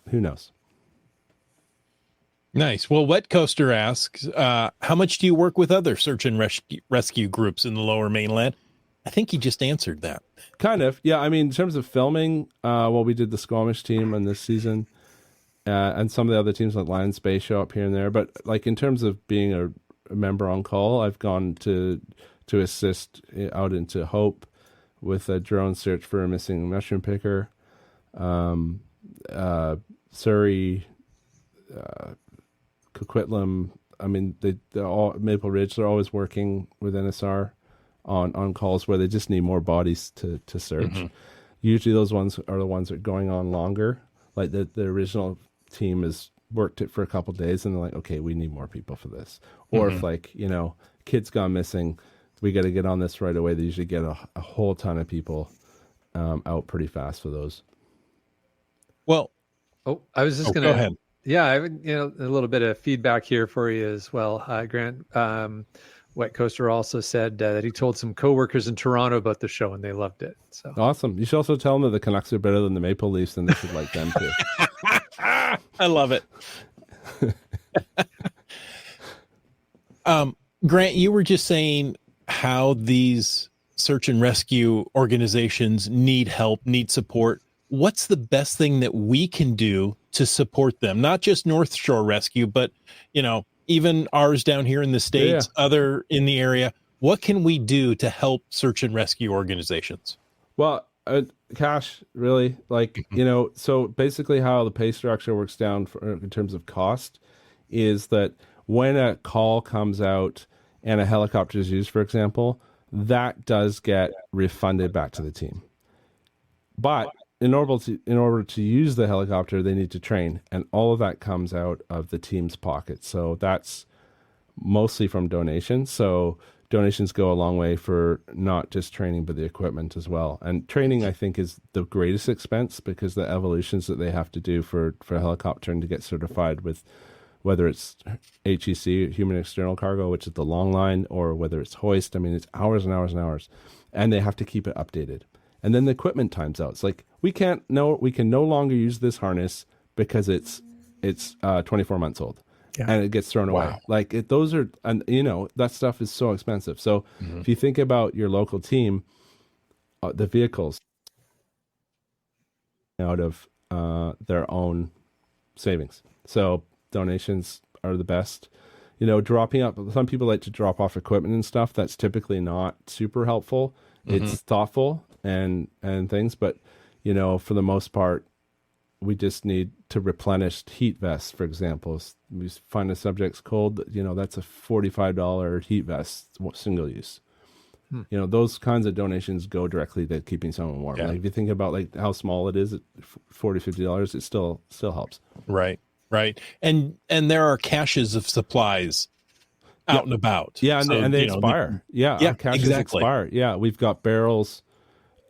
who knows? Nice. Well, Wet Coaster asks, how much do you work with other search and rescue groups in the Lower Mainland? I think he just answered that. Kind of. Yeah. I mean, in terms of filming, we did the Squamish team on this season, and some of the other teams like Lions Bay show up here and there. But like in terms of being a member on call, I've gone to assist out into Hope with a drone search for a missing mushroom picker. Surrey, Coquitlam. I mean, they're all Maple Ridge. They're always working with NSR on calls where they just need more bodies to search. Mm-hmm. Usually, those ones are the ones that are going on longer. Like the original team has worked it for a couple of days, and they're like, okay, we need more people for this. Or if like kids gone missing, we got to get on this right away. They usually get a whole ton of people out pretty fast for those. Well, I was just go ahead. Yeah, I would, a little bit of feedback here for you as well, Grant. Wet Coaster also said that he told some coworkers in Toronto about the show and they loved it. So awesome! You should also tell them that the Canucks are better than the Maple Leafs, and they should like them too. I love it. Grant, you were just saying how these search and rescue organizations need help, need support. What's the best thing that we can do to support them? Not just NorthShore Rescue, but, even ours down here in the States, other in the area. What can we do to help search and rescue organizations? Well, cash, really. So basically how the pay structure works down in terms of cost is that when a call comes out and a helicopter is used, for example, that does get refunded back to the team. But in order to use the helicopter, they need to train, and all of that comes out of the team's pocket. So that's mostly from donations. So donations go a long way for not just training, but the equipment as well. And training, I think, is the greatest expense because the evolutions that they have to do for a helicopter and to get certified with, whether it's HEC, Human External Cargo, which is the long line, or whether it's hoist. I mean, it's hours and hours and hours, and they have to keep it updated. And then the equipment times out. It's like we can no longer use this harness because it's 24 months old, and it gets thrown away. Like those are, and that stuff is so expensive. So if you think about your local team, the vehicles out of their own savings. So donations are the best. Dropping up. Some people like to drop off equipment and stuff. That's typically not super helpful. It's thoughtful and things, but for the most part, we just need to replenish heat vests, for example. We find a subject's cold, that's a $45 heat vest, single use. Those kinds of donations go directly to keeping someone warm. Like if you think about like how small it is at $40-$50, it still helps. Right. And there are caches of supplies out and about. Yeah, and they expire. Our caches expire. Yeah, we've got barrels,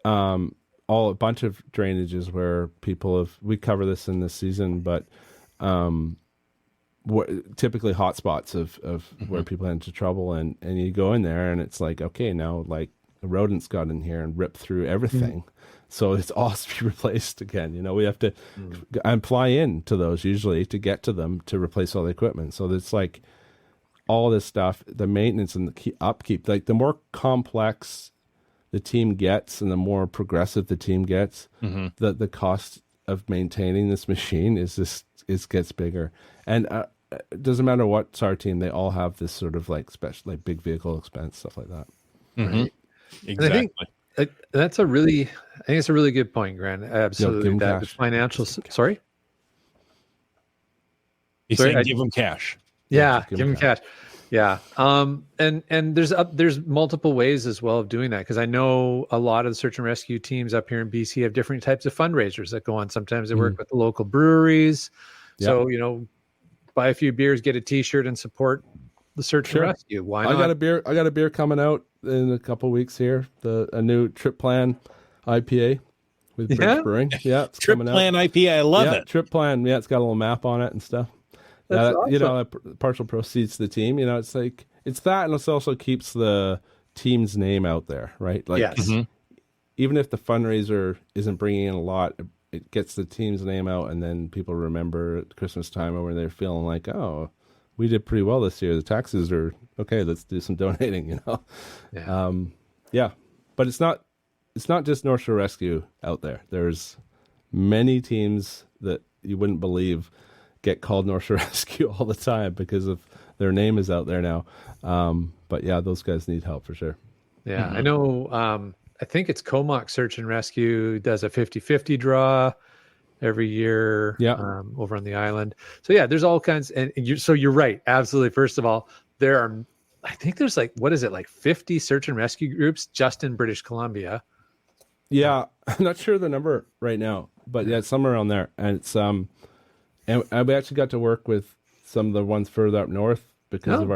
a bunch of drainages where we cover this in this season, but typically hot spots of where people get into trouble, and you go in there and it's like, okay, now like a rodent's got in here and ripped through everything. So it's all to be replaced again. We have to and fly in to those usually to get to them to replace all the equipment. So it's like all this stuff, the maintenance and the upkeep, like the more complex the team gets and the more progressive the team gets, the cost of maintaining this machine gets bigger. And it doesn't matter what's our team, they all have this sort of like special, like big vehicle expense, stuff like that. Right? Exactly. I think it's a really good point, Grant. Absolutely. That the financial, sorry? He's saying give them cash. Yeah, give them cash. Yeah. And there's multiple ways as well of doing that, because I know a lot of the search and rescue teams up here in BC have different types of fundraisers that go on. Sometimes they work with the local breweries. Yep. So, buy a few beers, get a t-shirt, and support the search and rescue. Why not? I got a beer coming out in a couple of weeks here. A new Trip Plan IPA with Bridge Brewing. Yeah, it's Trip coming Plan out. IPA. I love it. Trip Plan. Yeah, it's got a little map on it and stuff. That's awesome. Partial proceeds to the team. It's like it's that, and it also keeps the team's name out there, right? Like, yes. even if the fundraiser isn't bringing in a lot, it gets the team's name out, and then people remember at Christmas time when they're feeling like, oh, we did pretty well this year. The taxes are okay. Let's do some donating, you know? Yeah. But it's not just North Shore Rescue out there. There's many teams that you wouldn't believe get called North Shore Rescue all the time because of their name is out there now. But yeah, those guys need help for sure. Yeah. I know, I think it's Comox Search and Rescue does a 50-50 draw every year over on the island. So yeah, there's all kinds. And you're right. Absolutely. First of all, I think there's like 50 search and rescue groups just in British Columbia. Yeah. I'm not sure the number right now, but yeah, it's somewhere around there. And it's, and we actually got to work with some of the ones further up north because of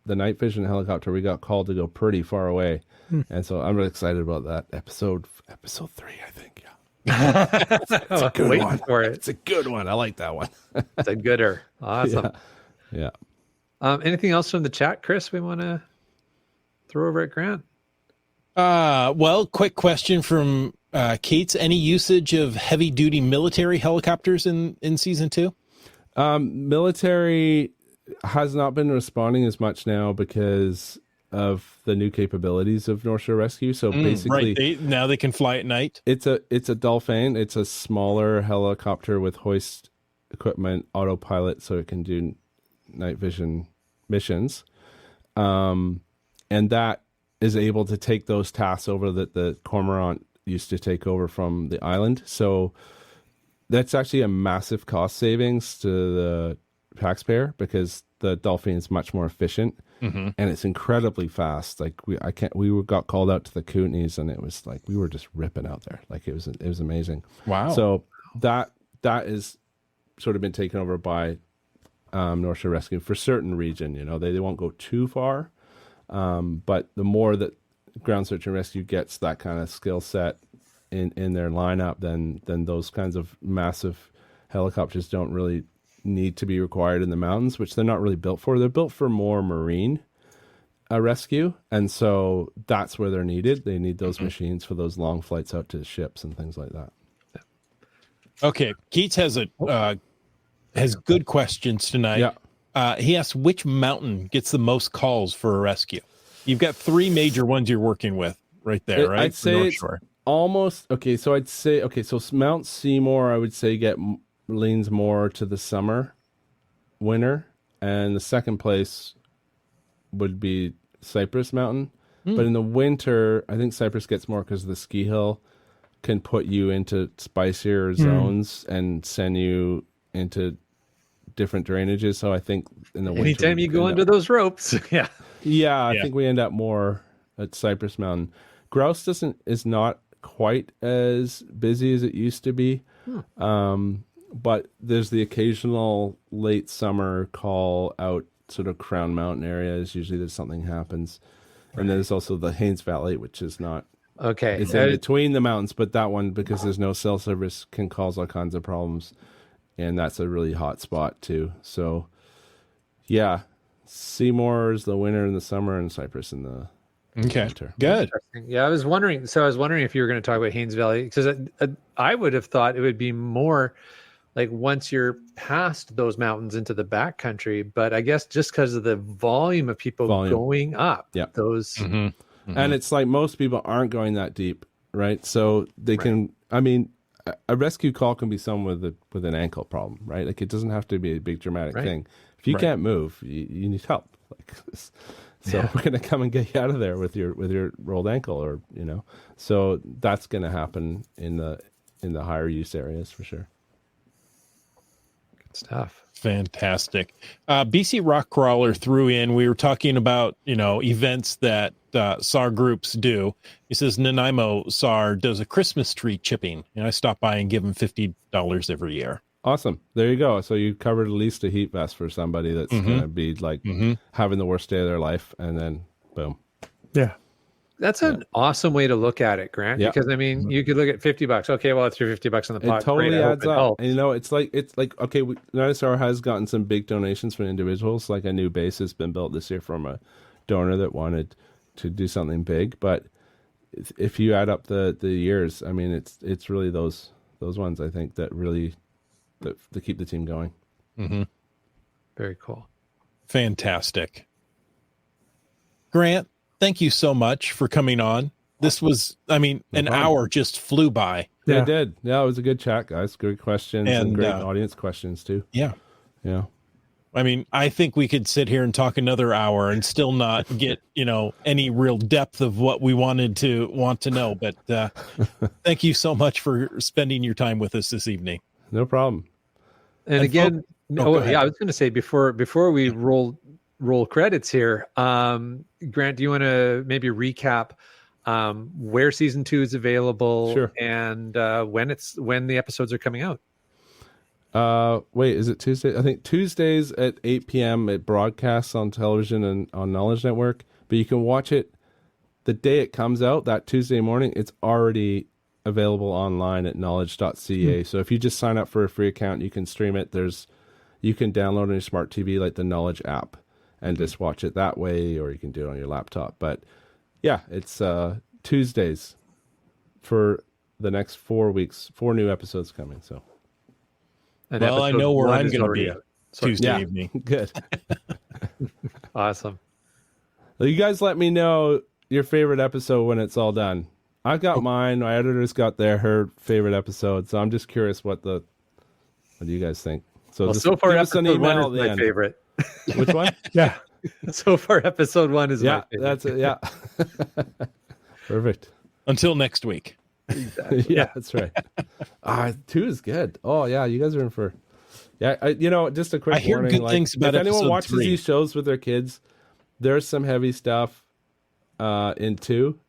the night vision helicopter. We got called to go pretty far away. And so I'm really excited about that episode 3, I think. Yeah. It's a good one. For it. It's a good one. I like that one. It's a gooder. Awesome. Yeah. Anything else from the chat, Chris, we want to throw over at Grant? Well, quick question from Keats. Any usage of heavy duty military helicopters in season 2? Military has not been responding as much now because of the new capabilities of North Shore Rescue. So basically, now they can fly at night. It's a Dolphin. It's a smaller helicopter with hoist equipment, autopilot, so it can do night vision missions. And that is able to take those tasks over that the Cormorant used to take over from the island. So that's actually a massive cost savings to the taxpayer because the Dolphin is much more efficient and it's incredibly fast. Like we got called out to the Kootenays and it was like we were just ripping out there. Like it was amazing. Wow. So that is sort of been taken over by North Shore Rescue for certain region. You know, they won't go too far, but the more that ground search and rescue gets that kind of skill set in their lineup, then those kinds of massive helicopters don't really need to be required in the mountains, which they're not really built for. They're built for more marine rescue, and so that's where they're needed. They need those machines for those long flights out to ships and things like that. Okay, Keats has good questions tonight. Yeah. He asks, which mountain gets the most calls for a rescue? You've got 3 major ones you're working with right there, right? I'd say it's almost okay. So I'd say so Mount Seymour, I would say leans more to the winter, and the second place would be Cypress Mountain. But in the winter, I think Cypress gets more because the ski hill can put you into spicier zones and send you into different drainages. So I think in the winter, anytime you go under those ropes, I think we end up more at Cypress Mountain. Grouse is not quite as busy as it used to be. But there's the occasional late summer call out sort of Crown Mountain areas. Usually there's something happens. Right. And then there's also the Haines Valley, which is not okay. It's in between the mountains, but that one, because there's no cell service, can cause all kinds of problems. And that's a really hot spot too. So yeah, Seymour's the winter and the summer, and Cypress in the winter. Good. Yeah, I was wondering if you were going to talk about Haines Valley, because I would have thought it would be more like once you're past those mountains into the backcountry, but I guess just because of the volume of people going up, those, and it's like most people aren't going that deep, right? So they can. I mean, a rescue call can be someone with an ankle problem, right? Like it doesn't have to be a big dramatic thing. If you can't move, you need help. Like this. So we're gonna come and get you out of there with your rolled ankle, or So that's gonna happen in the higher use areas for sure. Stuff. Fantastic. BC Rock Crawler threw in, we were talking about, events that SAR groups do. He says Nanaimo SAR does a Christmas tree chipping, and I stop by and give them $50 every year. Awesome. There you go. So you covered at least a heat vest for somebody that's going to be like having the worst day of their life, and then boom. Yeah. That's an awesome way to look at it, Grant. Yeah. Because I mean, you could look at $50. Okay, well, it's your $50 in the pot. It totally adds up. And, it's like okay. NorthShore has gotten some big donations from individuals. Like a new base has been built this year from a donor that wanted to do something big. But if you add up the years, I mean, it's really those ones, I think, that really that keep the team going. Mm-hmm. Very cool. Fantastic. Grant, thank you so much for coming on. This was, an hour just flew by. Yeah, it did. Yeah, it was a good chat, guys. Good questions and great audience questions too. Yeah. Yeah. I think we could sit here and talk another hour and still not get, any real depth of what we want to know. But thank you so much for spending your time with us this evening. No problem. And again, I was going to say before we roll credits here, Grant, do you want to maybe recap where season 2 is available? Sure. And when the episodes are coming out? Wait, is it Tuesday? I think Tuesdays at 8 p.m. it broadcasts on television and on Knowledge Network, but you can watch it the day it comes out, that Tuesday morning. It's already available online at knowledge.ca. So if you just sign up for a free account, you can stream it. You can download on your smart TV, like the Knowledge app, and just watch it that way, or you can do it on your laptop. But yeah, it's Tuesdays for the next 4 weeks, 4 new episodes coming. So. And I know where I'm going to be Tuesday evening. Good. Awesome. Well, you guys let me know your favorite episode when it's all done. I've got mine. My editor's got her favorite episode. So I'm just curious what do you guys think? So far episode 1 is my favorite. Which one? Yeah. So far episode 1 is my favorite. That's it. Yeah. Perfect. Until next week. Exactly. Yeah, that's right. 2 is good. Oh yeah, you guys are in for. Yeah, just a quick I hear warning. good things about if anyone episode watches 3. these shows with their kids, there's some heavy stuff in 2.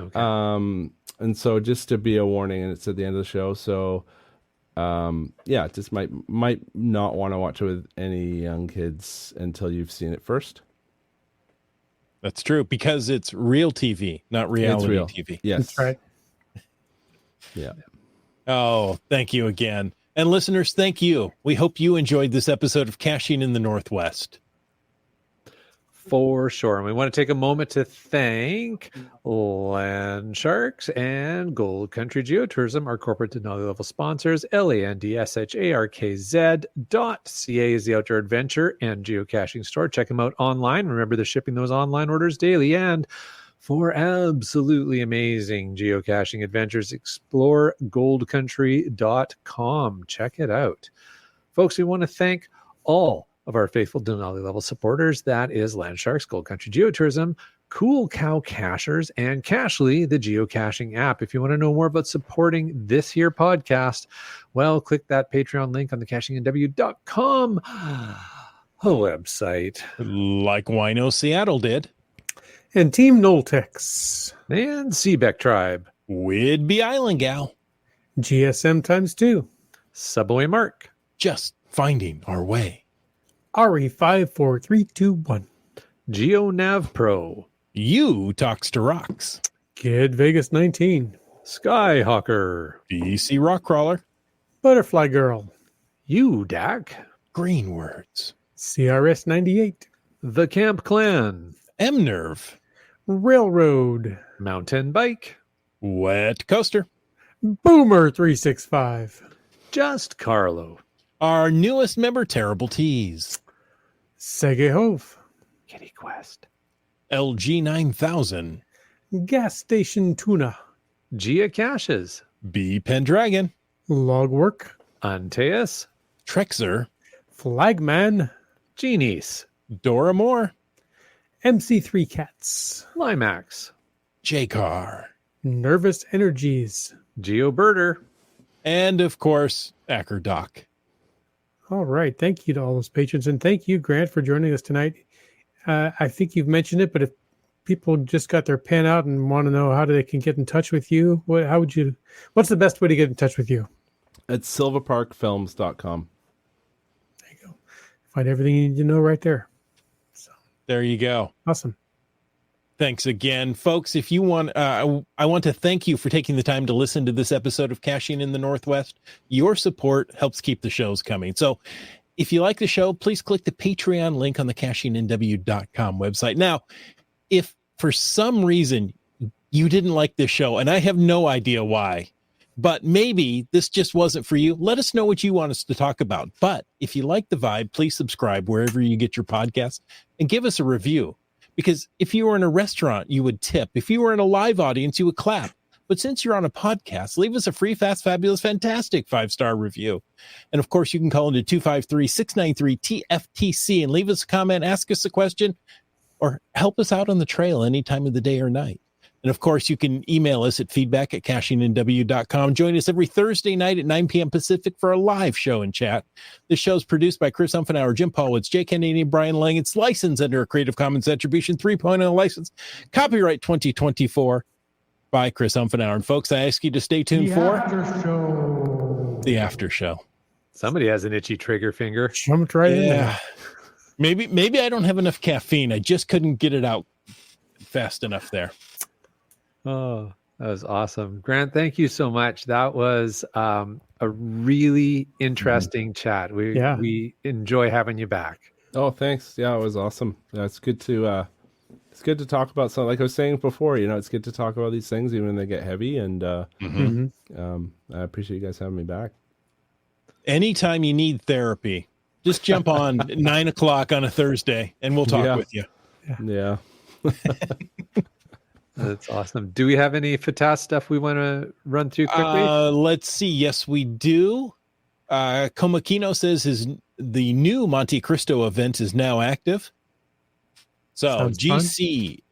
Okay. And so just to be a warning, and it's at the end of the show. So, just might not want to watch it with any young kids until you've seen it first. That's true, because it's real TV, not reality TV. Yes, that's right. Yeah. Oh, thank you again. And listeners, thank you. We hope you enjoyed this episode of Caching in the Northwest. For sure. And we want to take a moment to thank Land Sharks and Gold Country Geotourism, our corporate Denali level sponsors. LandSharkz.ca is the outdoor adventure and geocaching store. Check them out online. Remember, they're shipping those online orders daily. And for absolutely amazing geocaching adventures, explore goldcountry.com. Check it out. Folks, we want to thank all of our faithful Denali level supporters. That is Land Sharks, Gold Country Geotourism, Cool Cow Cachers, and Cachely, the geocaching app. If you want to know more about supporting this here podcast, well, click that Patreon link on the cachingandw.com website. Like Wino Seattle did. And Team Noltex. And Seabeck Tribe. Whidbey Island Gal. GSM ×2. Subway Mark. Just finding our way. RE54321. GeoNav Pro. You Talks to Rocks. Kid Vegas 19. Skyhawker. BC Rockcrawler. Butterfly Girl. UDAC. Green Words. CRS 98. The Camp Clan. M-Nerve. Railroad. Mountain Bike. Wet Coaster. Boomer 365. Just Carlo. Our newest member, Terrible Tees. Segehove. Kitty Quest. LG 9000. Gas Station Tuna. Geocaches. B Pendragon. Logwork. Antaeus. Trexer. Flagman. Genies. Dora Moore. MC3 Cats. Limax. J-Car. Nervous Energies. GeoBirder. And, of course, AckerDoc. All right. Thank you to all those patrons. And thank you, Grant, for joining us tonight. I think you've mentioned it, but if people just got their pen out and want to know how they can get in touch with you, what's the best way to get in touch with you? It's silvaparkfilms.com. There you go. Find everything you need to know right there. There you go. Awesome. Thanks again, folks. If you want, I want to thank you for taking the time to listen to this episode of Caching in the Northwest. Your support helps keep the shows coming. So if you like the show, please click the Patreon link on the cachingandw.com website. Now, if for some reason you didn't like this show, and I have no idea why, but maybe this just wasn't for you. Let us know what you want us to talk about. But if you like the vibe, please subscribe wherever you get your podcasts and give us a review. Because if you were in a restaurant, you would tip. If you were in a live audience, you would clap. But since you're on a podcast, leave us a free, fast, fabulous, fantastic 5-star review. And of course, you can call into 253-693-TFTC and leave us a comment, ask us a question, or help us out on the trail any time of the day or night. And of course, you can email us at feedback@cachingandw.com. Join us every Thursday night at 9 p.m. Pacific for a live show and chat. This show is produced by Chris Umfenauer, Jim Paulwitz, Jay Kennedy, and Brian Lang. It's licensed under a Creative Commons Attribution 3.0 license. Copyright 2024 by Chris Umfenauer. And folks, I ask you to stay tuned for the after show. Somebody has an itchy trigger finger. Jumped right in there. Maybe I don't have enough caffeine. I just couldn't get it out fast enough there. Oh, that was awesome. Grant, thank you so much. That was a really interesting chat. We enjoy having you back. Oh, thanks. Yeah, it was awesome. Yeah, it's good to talk about something. Like I was saying before, it's good to talk about these things even when they get heavy. And I appreciate you guys having me back. Anytime you need therapy, just jump on 9 o'clock on a Thursday and we'll talk with you. Yeah. That's awesome. Do we have any FATAS stuff we want to run through quickly? Let's see. Yes, we do. Komakino says the new Monte Cristo event is now active. So GCARBPH.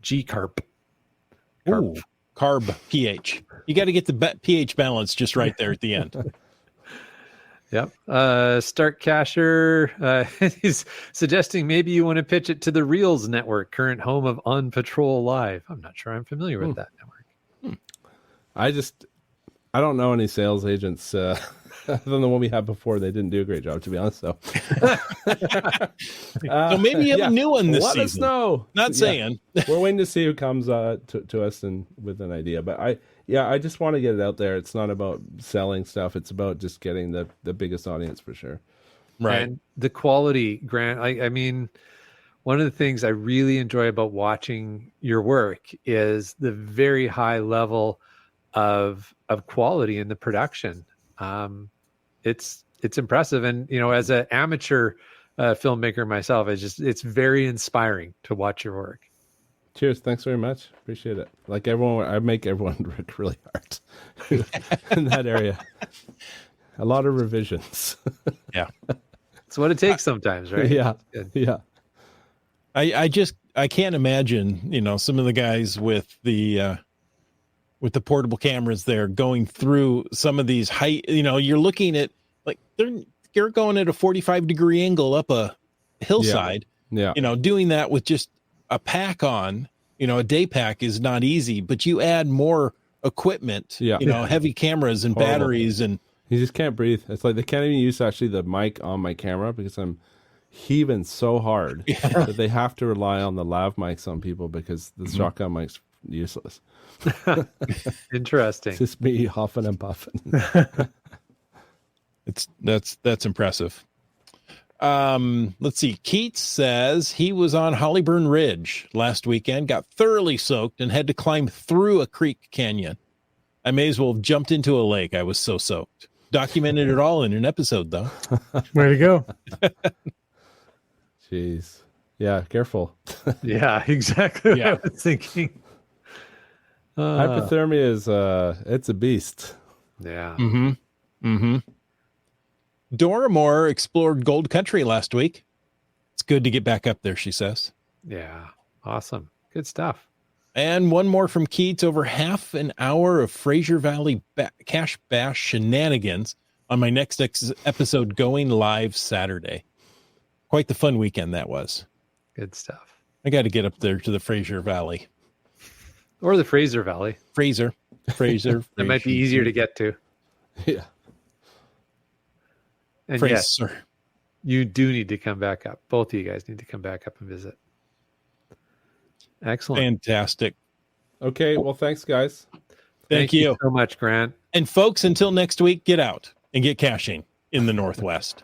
G-Carp. Ooh, carb pH. You got to get the pH balance just right there at the end. Yep. Start Cacher, he's suggesting maybe you want to pitch it to the Reels Network, current home of On Patrol Live. I'm not sure I'm familiar with that network. I don't know any sales agents other than the one we had before. They didn't do a great job, to be honest. So, so maybe you have a new one this season. Let us know. Not saying. We're waiting to see who comes to us and with an idea. But I just want to get it out there. It's not about selling stuff. It's about just getting the biggest audience for sure. Right. And the quality, Grant. I mean, one of the things I really enjoy about watching your work is the very high level of quality in the production. It's impressive. And, as an amateur filmmaker myself, it's very inspiring to watch your work. Cheers. Thanks very much. Appreciate it. Like everyone, I make everyone work really hard in that area. A lot of revisions. Yeah. It's what it takes sometimes, right? Yeah. Yeah. I can't imagine, some of the guys with the portable cameras there going through some of these height, you're looking at like they're going at a 45-degree angle up a hillside. Yeah. Doing that with just a pack on, a day pack is not easy, but you add more equipment, heavy cameras and batteries, and you just can't breathe. It's like they can't even use actually the mic on my camera because I'm heaving so hard that they have to rely on the lav mics on people because the shotgun mic's useless. Interesting. It's just me huffing and puffing. That's impressive. Let's see. Keats says he was on Hollyburn Ridge last weekend, got thoroughly soaked and had to climb through a creek canyon. I may as well have jumped into a lake. I was so soaked. Documented it all in an episode though. Way to go. Jeez. Yeah. Careful. Yeah, exactly. What I was thinking. Hypothermia is it's a beast. Yeah. Dora Moore explored Gold Country last week. It's good to get back up there, she says. Yeah. Awesome. Good stuff. And one more from Keats, over half an hour of Fraser Valley Cache Bash shenanigans on my next episode going live Saturday. Quite the fun weekend that was. Good stuff. I got to get up there to the Fraser Valley. Or the Fraser Valley. Fraser. It might be easier to get to. Yeah. And yes, you do need to come back up. Both of you guys need to come back up and visit. Excellent. Fantastic. Okay. Well, thanks, guys. Thank you so much, Grant. And folks, until next week, get out and get caching in the Northwest.